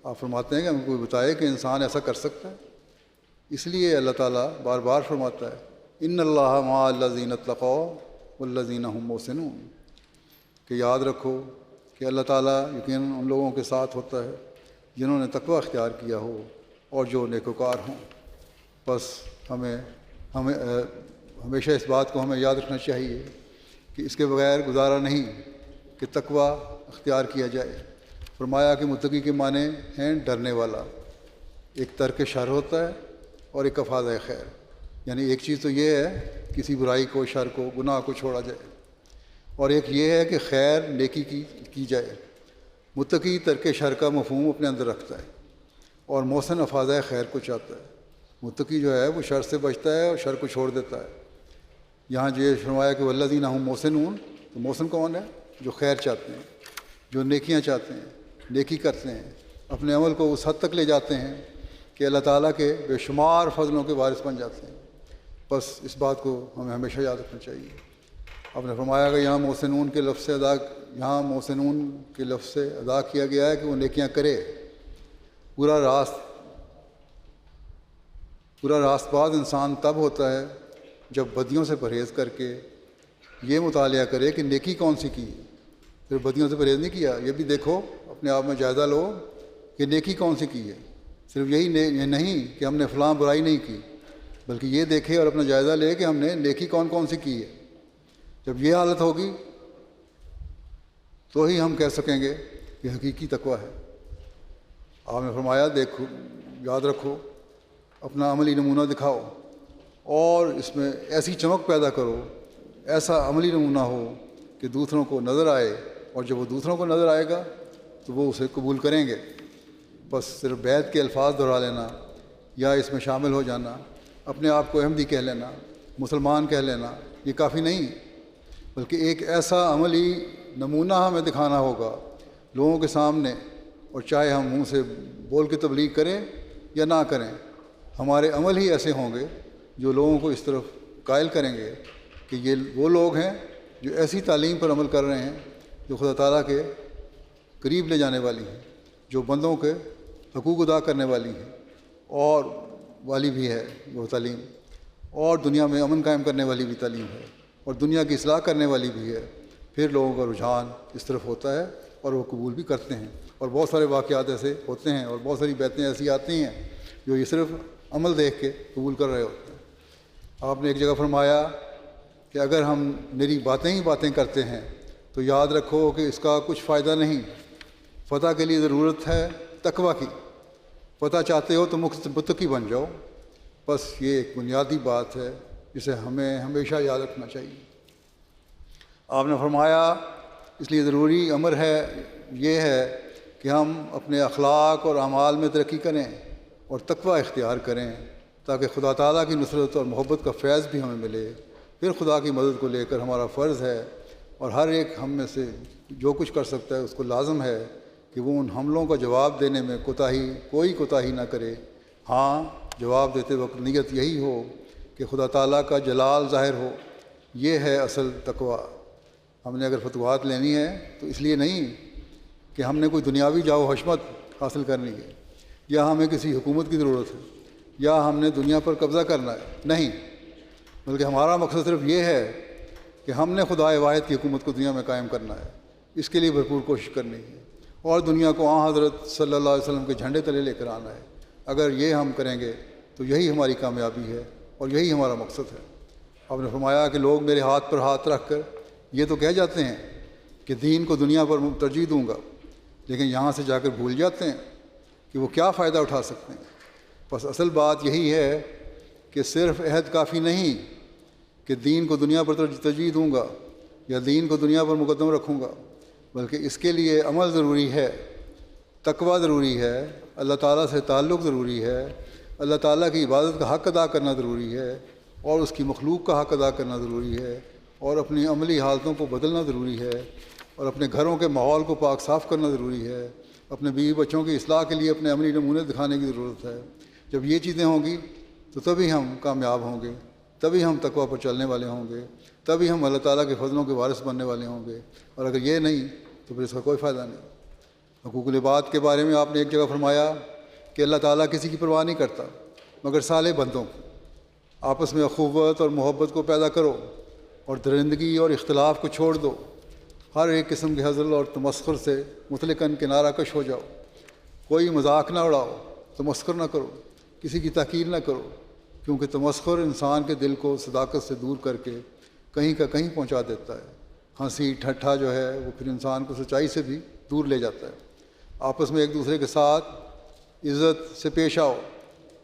آپ فرماتے ہیں کہ ہم کو کوئی بتائے کہ انسان ایسا کر سکتا ہے؟ اس لیے اللہ تعالیٰ بار بار فرماتا ہے ان اللہ مع الذین اتقوا والذین هم محسنون، کہ یاد رکھو کہ اللہ تعالیٰ یقیناً ان لوگوں کے ساتھ ہوتا ہے جنہوں نے تقوی اختیار کیا ہو اور جو نیکوکار ہوں۔ بس ہمیں ہمیشہ اس بات کو ہمیں یاد رکھنا چاہیے کہ اس کے بغیر گزارا نہیں کہ تقوی اختیار کیا جائے۔ فرمایا کہ متقی کے معنی ہیں ڈرنے والا، ایک ترک شر ہوتا ہے اور ایک افاظ خیر، یعنی ایک چیز تو یہ ہے کسی برائی کو، شر کو، گناہ کو چھوڑا جائے، اور ایک یہ ہے کہ خیر نیکی کی جائے۔ متقی ترک شر کا مفہوم اپنے اندر رکھتا ہے اور محسن افاظ خیر کو چاہتا ہے۔ متقی جو ہے وہ شر سے بچتا ہے اور شر کو چھوڑ دیتا ہے۔ یہاں جو فرمایا کہ والذین هم محسنون، تو محسن کون ہے؟ جو خیر چاہتے ہیں، جو نیکیاں چاہتے ہیں، نیکی کرتے ہیں، اپنے عمل کو اس حد تک لے جاتے ہیں کہ اللہ تعالیٰ کے بے شمار فضلوں کے وارث بن جاتے ہیں۔ بس اس بات کو ہمیں ہمیشہ یاد رکھنا چاہیے۔ آپ نے فرمایا کہ یہاں محسنون کے لفظ سے ادا کیا گیا ہے کہ وہ نیکیاں کرے۔ پورا راست باز انسان تب ہوتا ہے جب بدیوں سے پرہیز کر کے یہ مطالعہ کرے کہ نیکی کون سی کی، پھر بدیوں سے پرہیز نہیں کیا۔ یہ بھی دیکھو، اپنے آپ میں جائزہ لو کہ نیکی کون سی کی ہے. صرف یہی نہیں کہ ہم نے فلاں برائی نہیں کی، بلکہ یہ دیکھے اور اپنا جائزہ لے کہ ہم نے نیکی کون کون سی کی ہے. جب یہ حالت ہوگی تو ہی ہم کہہ سکیں گے کہ حقیقی تقویٰ ہے. آپ نے فرمایا دیکھو، یاد رکھو، اپنا عملی نمونہ دکھاؤ اور اس میں ایسی چمک پیدا کرو، ایسا عملی نمونہ ہو کہ دوسروں کو نظر آئے، اور جب وہ دوسروں کو نظر آئے گا تو وہ اسے قبول کریں گے. بس صرف بیعت کے الفاظ دہرا لینا یا اس میں شامل ہو جانا، اپنے آپ کو احمدی کہہ لینا، مسلمان کہہ لینا، یہ کافی نہیں، بلکہ ایک ایسا عملی نمونہ ہمیں دکھانا ہوگا لوگوں کے سامنے. اور چاہے ہم منہ سے بول کے تبلیغ کریں یا نہ کریں، ہمارے عمل ہی ایسے ہوں گے جو لوگوں کو اس طرف قائل کریں گے کہ یہ وہ لوگ ہیں جو ایسی تعلیم پر عمل کر رہے ہیں جو خدا تعالیٰ کے قریب لے جانے والی ہیں، جو بندوں کے حقوق ادا کرنے والی ہیں اور والی بھی ہے وہ تعلیم، اور دنیا میں امن قائم کرنے والی بھی تعلیم ہے، اور دنیا کی اصلاح کرنے والی بھی ہے. پھر لوگوں کا رجحان اس طرف ہوتا ہے اور وہ قبول بھی کرتے ہیں. اور بہت سارے واقعات ایسے ہوتے ہیں اور بہت ساری بیعتیں ایسی آتی ہیں جو یہ صرف عمل دیکھ کے قبول کر رہے ہوتے ہیں. آپ نے ایک جگہ فرمایا کہ اگر ہم میری باتیں ہی باتیں کرتے ہیں تو یاد رکھو کہ اس کا کچھ فائدہ نہیں. فتح کے لیے ضرورت ہے تقویٰ کی. فتح چاہتے ہو تو متقی بن جاؤ. بس یہ ایک بنیادی بات ہے جسے ہمیں ہمیشہ یاد رکھنا چاہیے. آپ نے فرمایا اس لیے ضروری امر ہے یہ ہے کہ ہم اپنے اخلاق اور اعمال میں ترقی کریں اور تقویٰ اختیار کریں تاکہ خدا تعالیٰ کی نصرت اور محبت کا فیض بھی ہمیں ملے. پھر خدا کی مدد کو لے کر ہمارا فرض ہے اور ہر ایک ہم میں سے جو کچھ کر سکتا ہے اس کو لازم ہے کہ وہ ان حملوں کا جواب دینے میں کوئی کوتاہی نہ کرے. ہاں، جواب دیتے وقت نیت یہی ہو کہ خدا تعالیٰ کا جلال ظاہر ہو. یہ ہے اصل تقویٰ. ہم نے اگر فتوحات لینی ہے تو اس لیے نہیں کہ ہم نے کوئی دنیاوی جاؤ حشمت حاصل کرنی ہے یا ہمیں کسی حکومت کی ضرورت ہے یا ہم نے دنیا پر قبضہ کرنا ہے، نہیں، بلکہ ہمارا مقصد صرف یہ ہے کہ ہم نے خدائے واحد کی حکومت کو دنیا میں قائم کرنا ہے. اس کے لیے بھرپور کوشش کرنی ہے اور دنیا کو حضرت صلی اللہ علیہ وسلم کے جھنڈے تلے لے کر آنا ہے. اگر یہ ہم کریں گے تو یہی ہماری کامیابی ہے اور یہی ہمارا مقصد ہے. آپ نے فرمایا کہ لوگ میرے ہاتھ پر ہاتھ رکھ کر یہ تو کہہ جاتے ہیں کہ دین کو دنیا پر ترجیح دوں گا، لیکن یہاں سے جا کر بھول جاتے ہیں کہ وہ کیا فائدہ اٹھا سکتے ہیں. بس اصل بات یہی ہے کہ صرف عہد کافی نہیں کہ دین کو دنیا پر ترجیح دوں گا یا دین کو دنیا پر مقدم رکھوں گا، بلکہ اس کے لیے عمل ضروری ہے، تقویٰ ضروری ہے، اللہ تعالیٰ سے تعلق ضروری ہے، اللہ تعالیٰ کی عبادت کا حق ادا کرنا ضروری ہے اور اس کی مخلوق کا حق ادا کرنا ضروری ہے اور اپنی عملی حالتوں کو بدلنا ضروری ہے اور اپنے گھروں کے ماحول کو پاک صاف کرنا ضروری ہے. اپنے بیوی بچوں کی اصلاح کے لیے اپنے عملی نمونے دکھانے کی ضرورت ہے. جب یہ چیزیں ہوں گی تو تبھی ہم کامیاب ہوں گے، تبھی ہم تقویٰ پر چلنے والے ہوں گے، تبھی ہم اللہ تعالیٰ کے فضلوں کے وارث بننے والے ہوں گے. اور اگر یہ نہیں تو پھر اس کا کوئی فائدہ نہیں. حقوق العباد کے بارے میں آپ نے ایک جگہ فرمایا کہ اللہ تعالیٰ کسی کی پرواہ نہیں کرتا مگر صالح بندوں کی. آپس میں اخوت اور محبت کو پیدا کرو اور درندگی اور اختلاف کو چھوڑ دو. ہر ایک قسم کے ہزل اور تمسخر سے مطلقاً کنارہ کش ہو جاؤ. کوئی مذاق نہ اڑاؤ، تمسخر نہ کرو، کسی کی تحقیر نہ کرو، کیونکہ تمسخر انسان کے دل کو صداقت سے دور کر کے کہیں کا کہیں پہنچا دیتا ہے. ہنسی ٹھٹھا جو ہے وہ پھر انسان کو سچائی سے بھی دور لے جاتا ہے. آپس میں ایک دوسرے کے ساتھ عزت سے پیش آؤ.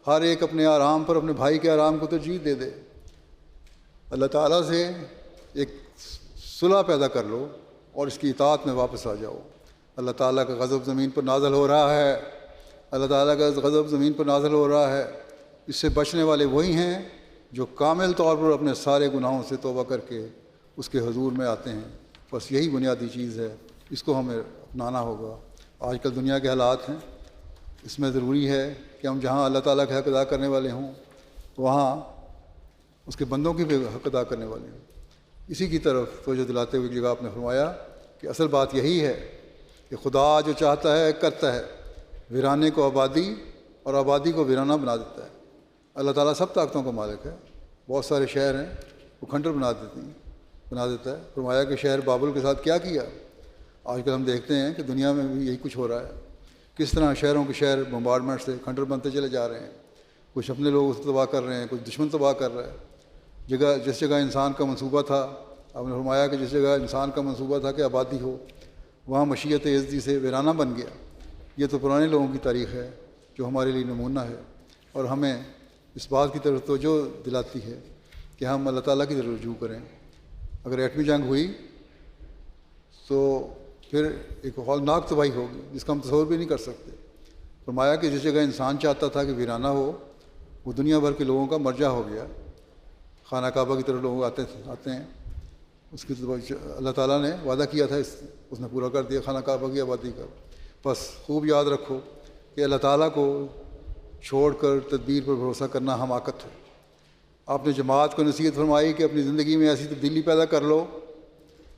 ہر ایک اپنے آرام پر اپنے بھائی کے آرام کو ترجیح دے دے. اللہ تعالیٰ سے ایک صلح پیدا کر لو اور اس کی اطاعت میں واپس آ جاؤ. اللہ تعالیٰ کا غضب زمین پر نازل ہو رہا ہے، اللہ تعالیٰ کا غضب زمین پر نازل ہو رہا ہے. اس سے بچنے والے وہی ہیں جو کامل طور پر اپنے سارے گناہوں سے توبہ کر کے اس کے حضور میں آتے ہیں. بس یہی بنیادی چیز ہے، اس کو ہمیں اپنانا ہوگا. آج کل دنیا کے حالات ہیں، اس میں ضروری ہے کہ ہم جہاں اللہ تعالیٰ کے حق ادا کرنے والے ہوں وہاں اس کے بندوں کی بھی حق ادا کرنے والے ہوں. اسی کی طرف توجہ دلاتے ہوئے ایک جگہ آپ نے فرمایا کہ اصل بات یہی ہے کہ خدا جو چاہتا ہے کرتا ہے، ویرانے کو آبادی اور آبادی کو ویرانہ بنا دیتا ہے. اللہ تعالیٰ سب طاقتوں کا مالک ہے. بہت سارے شہر ہیں وہ کھنڈر بنا دیتا ہے. فرمایا کہ شہر بابل کے ساتھ کیا کیا. آج کل ہم دیکھتے ہیں کہ دنیا میں بھی یہی کچھ ہو رہا ہے کس طرح شہروں کے شہر بمبارڈمنٹ سے کھنڈر بنتے چلے جا رہے ہیں. کچھ اپنے لوگ اس تباہ کر رہے ہیں, کچھ دشمن تباہ کر رہا ہے. جس جگہ انسان کا منصوبہ تھا, آپ نے فرمایا کہ جس جگہ انسان کا منصوبہ تھا کہ آبادی ہو, وہاں مشیت عزتی سے ویرانہ بن گیا. یہ تو پرانے لوگوں کی تاریخ ہے جو ہمارے لیے نمونہ ہے, اور ہمیں اس بات کی طرف توجہ دلاتی ہے کہ ہم اللہ تعالیٰ کی طرف رجوع کریں. اگر ایٹمی جنگ ہوئی تو پھر ایک ہولناک تباہی ہوگی جس کا ہم تصور بھی نہیں کر سکتے. فرمایا کہ جس جگہ انسان چاہتا تھا کہ ویرانہ ہو, وہ دنیا بھر کے لوگوں کا مرجع ہو گیا. خانہ کعبہ کی طرف لوگ آتے ہیں, اس کی اللہ تعالیٰ نے وعدہ کیا تھا, اس نے پورا کر دیا خانہ کعبہ کی آبادی کا. بس خوب یاد رکھو کہ اللہ تعالیٰ کو چھوڑ کر تدبیر پر بھروسہ کرنا حماقت ہے. آپ نے جماعت کو نصیحت فرمائی کہ اپنی زندگی میں ایسی تبدیلی پیدا کر لو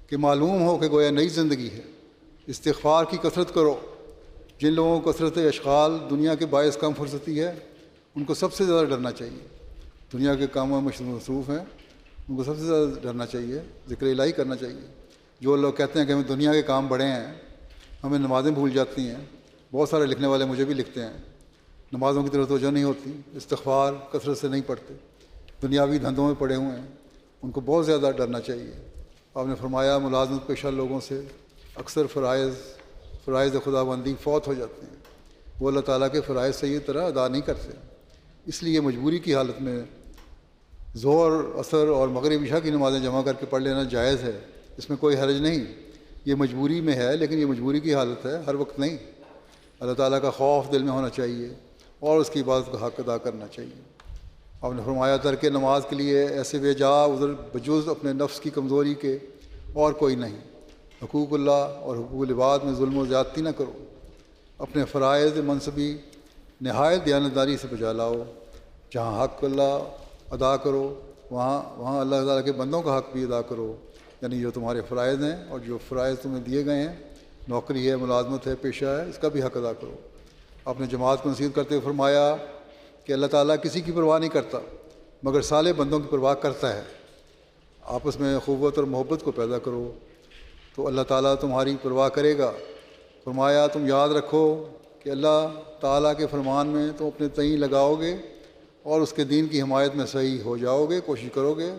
کہ معلوم ہو کہ گویا نئی زندگی ہے. استغفار کی کثرت کرو. جن لوگوں کو کثرت اشغال دنیا کے باعث کم فرصتی ہے, ان کو سب سے زیادہ ڈرنا چاہیے. دنیا کے کاموں میں مصروف ہیں, ان کو سب سے زیادہ ڈرنا چاہیے, ذکر الہی کرنا چاہیے. جو لوگ کہتے ہیں کہ ہمیں دنیا کے کام بڑے ہیں, ہمیں نمازیں بھول جاتی ہیں. بہت سارے لکھنے والے مجھے بھی لکھتے ہیں, نمازوں کی طرف توجہ نہیں ہوتی, استغفار کثرت سے نہیں پڑھتے, دنیاوی دھندوں میں پڑے ہوئے ہیں. ان کو بہت زیادہ ڈرنا چاہیے. آپ نے فرمایا ملازمت پیشہ لوگوں سے اکثر فرائض خدا بندی فوت ہو جاتے ہیں. وہ اللہ تعالیٰ کے فرائض صحیح طرح ادا نہیں کرتے. اس لیے مجبوری کی حالت میں ظہر, عصر اور مغرب عشاء کی نمازیں جمع کر کے پڑھ لینا جائز ہے. اس میں کوئی حرج نہیں. یہ مجبوری میں ہے, لیکن یہ مجبوری کی حالت ہے, ہر وقت نہیں. اللہ تعالیٰ کا خوف دل میں ہونا چاہیے اور اس کی عبادت کا حق ادا کرنا چاہیے. آپ نے فرمایا ترک نماز کے لیے ایسے بے جا عذر بجز اپنے نفس کی کمزوری کے اور کوئی نہیں. حقوق اللہ اور حقوق العباد میں ظلم و زیادتی نہ کرو. اپنے فرائض منصبی نہایت دیانتداری سے بجا لاؤ. جہاں حق اللہ ادا کرو وہاں اللہ تعالیٰ کے بندوں کا حق بھی ادا کرو. یعنی جو تمہارے فرائض ہیں اور جو فرائض تمہیں دیے گئے ہیں, نوکری ہے, ملازمت ہے, پیشہ ہے, اس کا بھی حق ادا کرو. آپ نے جماعت کو نصیحت کرتے ہوئے فرمایا کہ اللہ تعالیٰ کسی کی پرواہ نہیں کرتا مگر صالح بندوں کی پرواہ کرتا ہے. آپس میں اخوت اور محبت کو پیدا کرو تو اللہ تعالیٰ تمہاری پرواہ کرے گا. فرمایا تم یاد رکھو کہ اللہ تعالیٰ کے فرمان میں تم اپنے تئیں لگاؤ گے اور اس کے دین کی حمایت میں صحیح ہو جاؤ گے, کوشش کرو گے,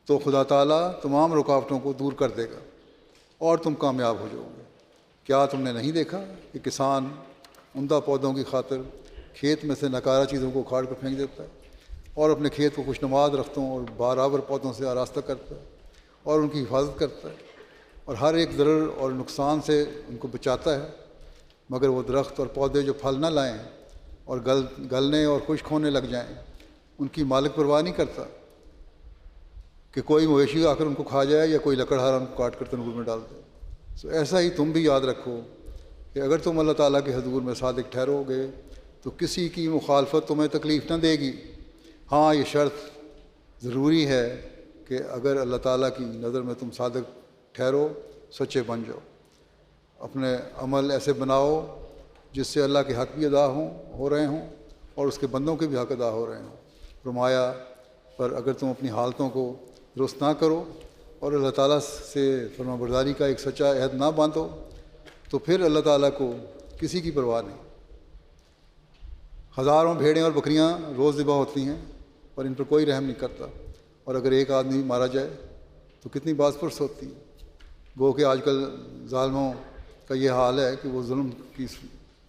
تو خدا تعالیٰ تمام رکاوٹوں کو دور کر دے گا اور تم کامیاب ہو جاؤ گے. کیا تم نے نہیں دیکھا کہ کسان عمدہ پودوں کی خاطر کھیت میں سے ناکارہ چیزوں کو اکھاڑ کر پھینک دیتا ہے اور اپنے کھیت کو خوشنما درختوں اور برابر پودوں سے آراستہ کرتا ہے اور ان کی حفاظت کرتا ہے اور ہر ایک ضرر اور نقصان سے ان کو بچاتا ہے. مگر وہ درخت اور پودے جو پھل نہ لائیں اور گلنے اور خشک ہونے لگ جائیں, ان کی مالک پرواہ نہیں کرتا کہ کوئی مویشی آ کر ان کو کھا جائے یا کوئی لکڑہارا ان کو کاٹ کر تنور میں ڈال دے. سو ایسا ہی تم بھی یاد رکھو کہ اگر تم اللہ تعالیٰ کے حضور میں صادق ٹھہرو گے تو کسی کی مخالفت تمہیں تکلیف نہ دے گی. ہاں, یہ شرط ضروری ہے کہ اگر اللہ تعالیٰ کی نظر میں تم صادق ٹھہرو, سچے بن جاؤ. اپنے عمل ایسے بناؤ جس سے اللہ کے حق بھی ادا ہو رہے ہوں اور اس کے بندوں کے بھی حق ادا ہو رہے ہوں. فرمایا پر اگر تم اپنی حالتوں کو درست نہ کرو اور اللہ تعالیٰ سے فرما برداری کا ایک سچا عہد نہ باندھو تو پھر اللہ تعالیٰ کو کسی کی پرواہ نہیں. ہزاروں بھیڑیں اور بکریاں روز ذبح ہوتی ہیں پر ان پر کوئی رحم نہیں کرتا, اور اگر ایک آدمی مارا جائے تو کتنی باز پرس ہوتی ہے. گو کہ آج کل ظالموں کا یہ حال ہے کہ وہ ظلم کی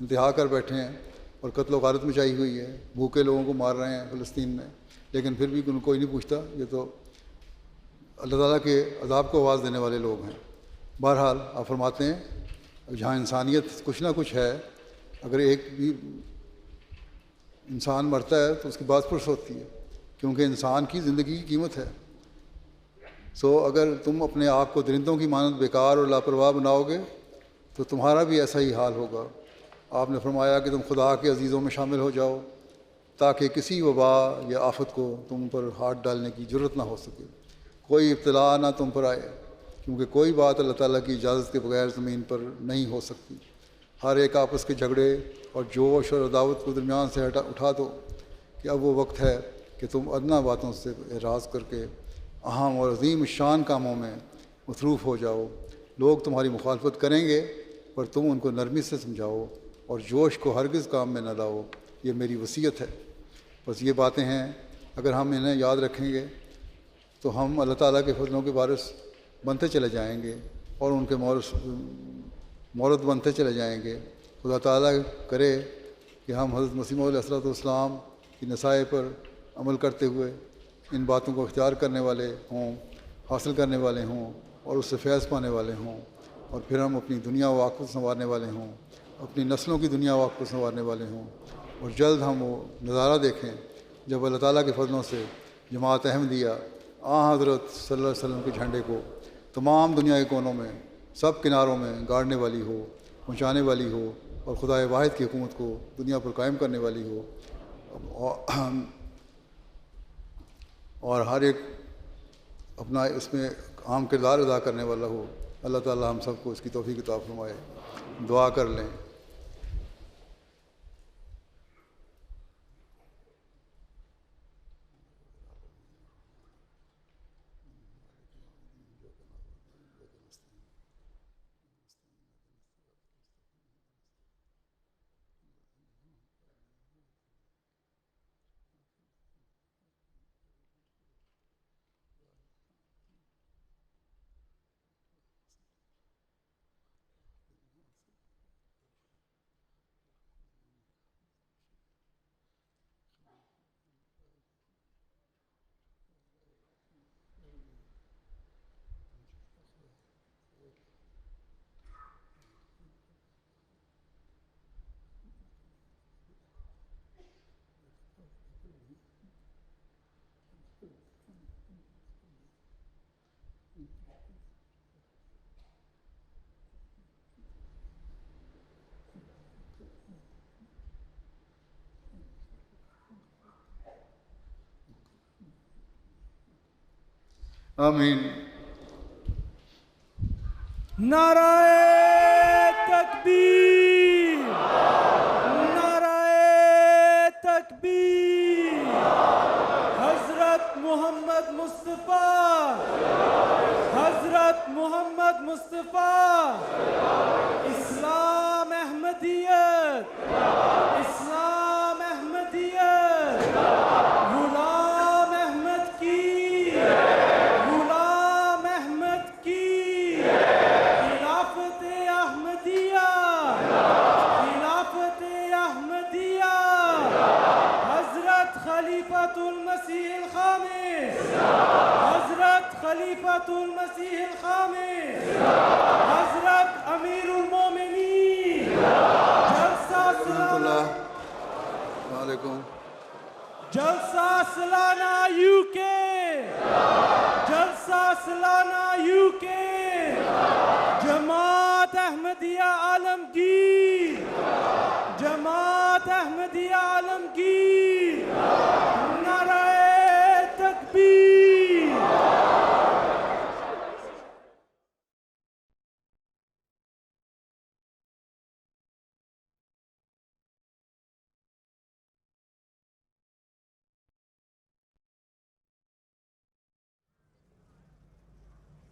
انتہا کر بیٹھے ہیں اور قتل و غارت مچائی ہوئی ہے, بھوکے لوگوں کو مار رہے ہیں فلسطین میں, لیکن پھر بھی کوئی نہیں پوچھتا. یہ تو اللہ تعالیٰ کے عذاب کو آواز دینے والے لوگ ہیں. بہرحال آپ فرماتے ہیں جہاں انسانیت کچھ نہ کچھ ہے, اگر ایک بھی انسان مرتا ہے تو اس کی باز پرس ہوتی ہے, کیونکہ انسان کی زندگی کی قیمت ہے. سو اگر تم اپنے آپ کو درندوں کی مانند بیکار اور لاپرواہ بناؤ گے تو تمہارا بھی ایسا ہی حال ہوگا. آپ نے فرمایا کہ تم خدا کے عزیزوں میں شامل ہو جاؤ تاکہ کسی وبا یا آفت کو تم پر ہاتھ ڈالنے کی جرت نہ ہو سکے, کوئی ابتلا نہ تم پر آئے, کیونکہ کوئی بات اللہ تعالیٰ کی اجازت کے بغیر زمین پر نہیں ہو سکتی. ہر ایک آپس کے جھگڑے اور جوش اور عداوت کو درمیان سے اٹھا دو کہ اب وہ وقت ہے کہ تم ادنا باتوں سے اعراض کر کے اہم اور عظیم شان کاموں میں مصروف ہو جاؤ. لوگ تمہاری مخالفت کریں گے پر تم ان کو نرمی سے سمجھاؤ اور جوش کو ہرگز کام میں نہ لاؤ، یہ میری وصیت ہے۔ بس یہ باتیں ہیں، اگر ہم انہیں یاد رکھیں گے تو ہم اللہ تعالیٰ کے فضلوں کے وارث بنتے چلے جائیں گے اور ان کے مورد بنتے چلے جائیں گے۔ خدا تعالیٰ کرے کہ ہم حضرت مسیح موعود علیہ السلام کی نصائح پر عمل کرتے ہوئے ان باتوں کو اختیار کرنے والے ہوں، حاصل کرنے والے ہوں اور اس سے فیض پانے والے ہوں، اور پھر ہم اپنی دنیا و آخرت کو سنوارنے والے ہوں، اپنی نسلوں کی دنیا و آخرت کو سنوارنے والے ہوں، اور جلد ہم وہ نظارہ دیکھیں جب اللہ تعالیٰ کے فضلوں سے جماعت احمدیہ حضرت صلی اللہ علیہ وسلم کے جھنڈے کو تمام دنیا کے کونوں میں، سب کناروں میں گاڑنے والی ہو، پہنچانے والی ہو، اور خدائے واحد کی حکومت کو دنیا پر قائم کرنے والی ہو، اور ہر ایک اپنا اس میں اہم کردار ادا کرنے والا ہو۔ اللہ تعالیٰ ہم سب کو اس کی توفیق عطا فرمائے۔ دعا کر لیں۔ آمین۔ نعرہ تکبیر، نعرہ تکبیر۔ حضرت محمد مصطفیٰ، حضرت محمد مصطفیٰ، اسلام احمدیت، اسلام احمدیت، غلام احمد کی، غلام احمد کی، خلافت احمدیہ، خلافت احمدیہ، حضرت خلیفۃ المسیح الخامس، حضرت خلیفۃ المسیح الخامس، حضرت امیر المومنین، جلسہ سالانہ، السلام علیکم۔ جلسہ سالانہ یو کے، جلسہ سالانہ یو کے، جماعت احمدیہ عالمگیر، جماعت احمدیہ عالمگیر۔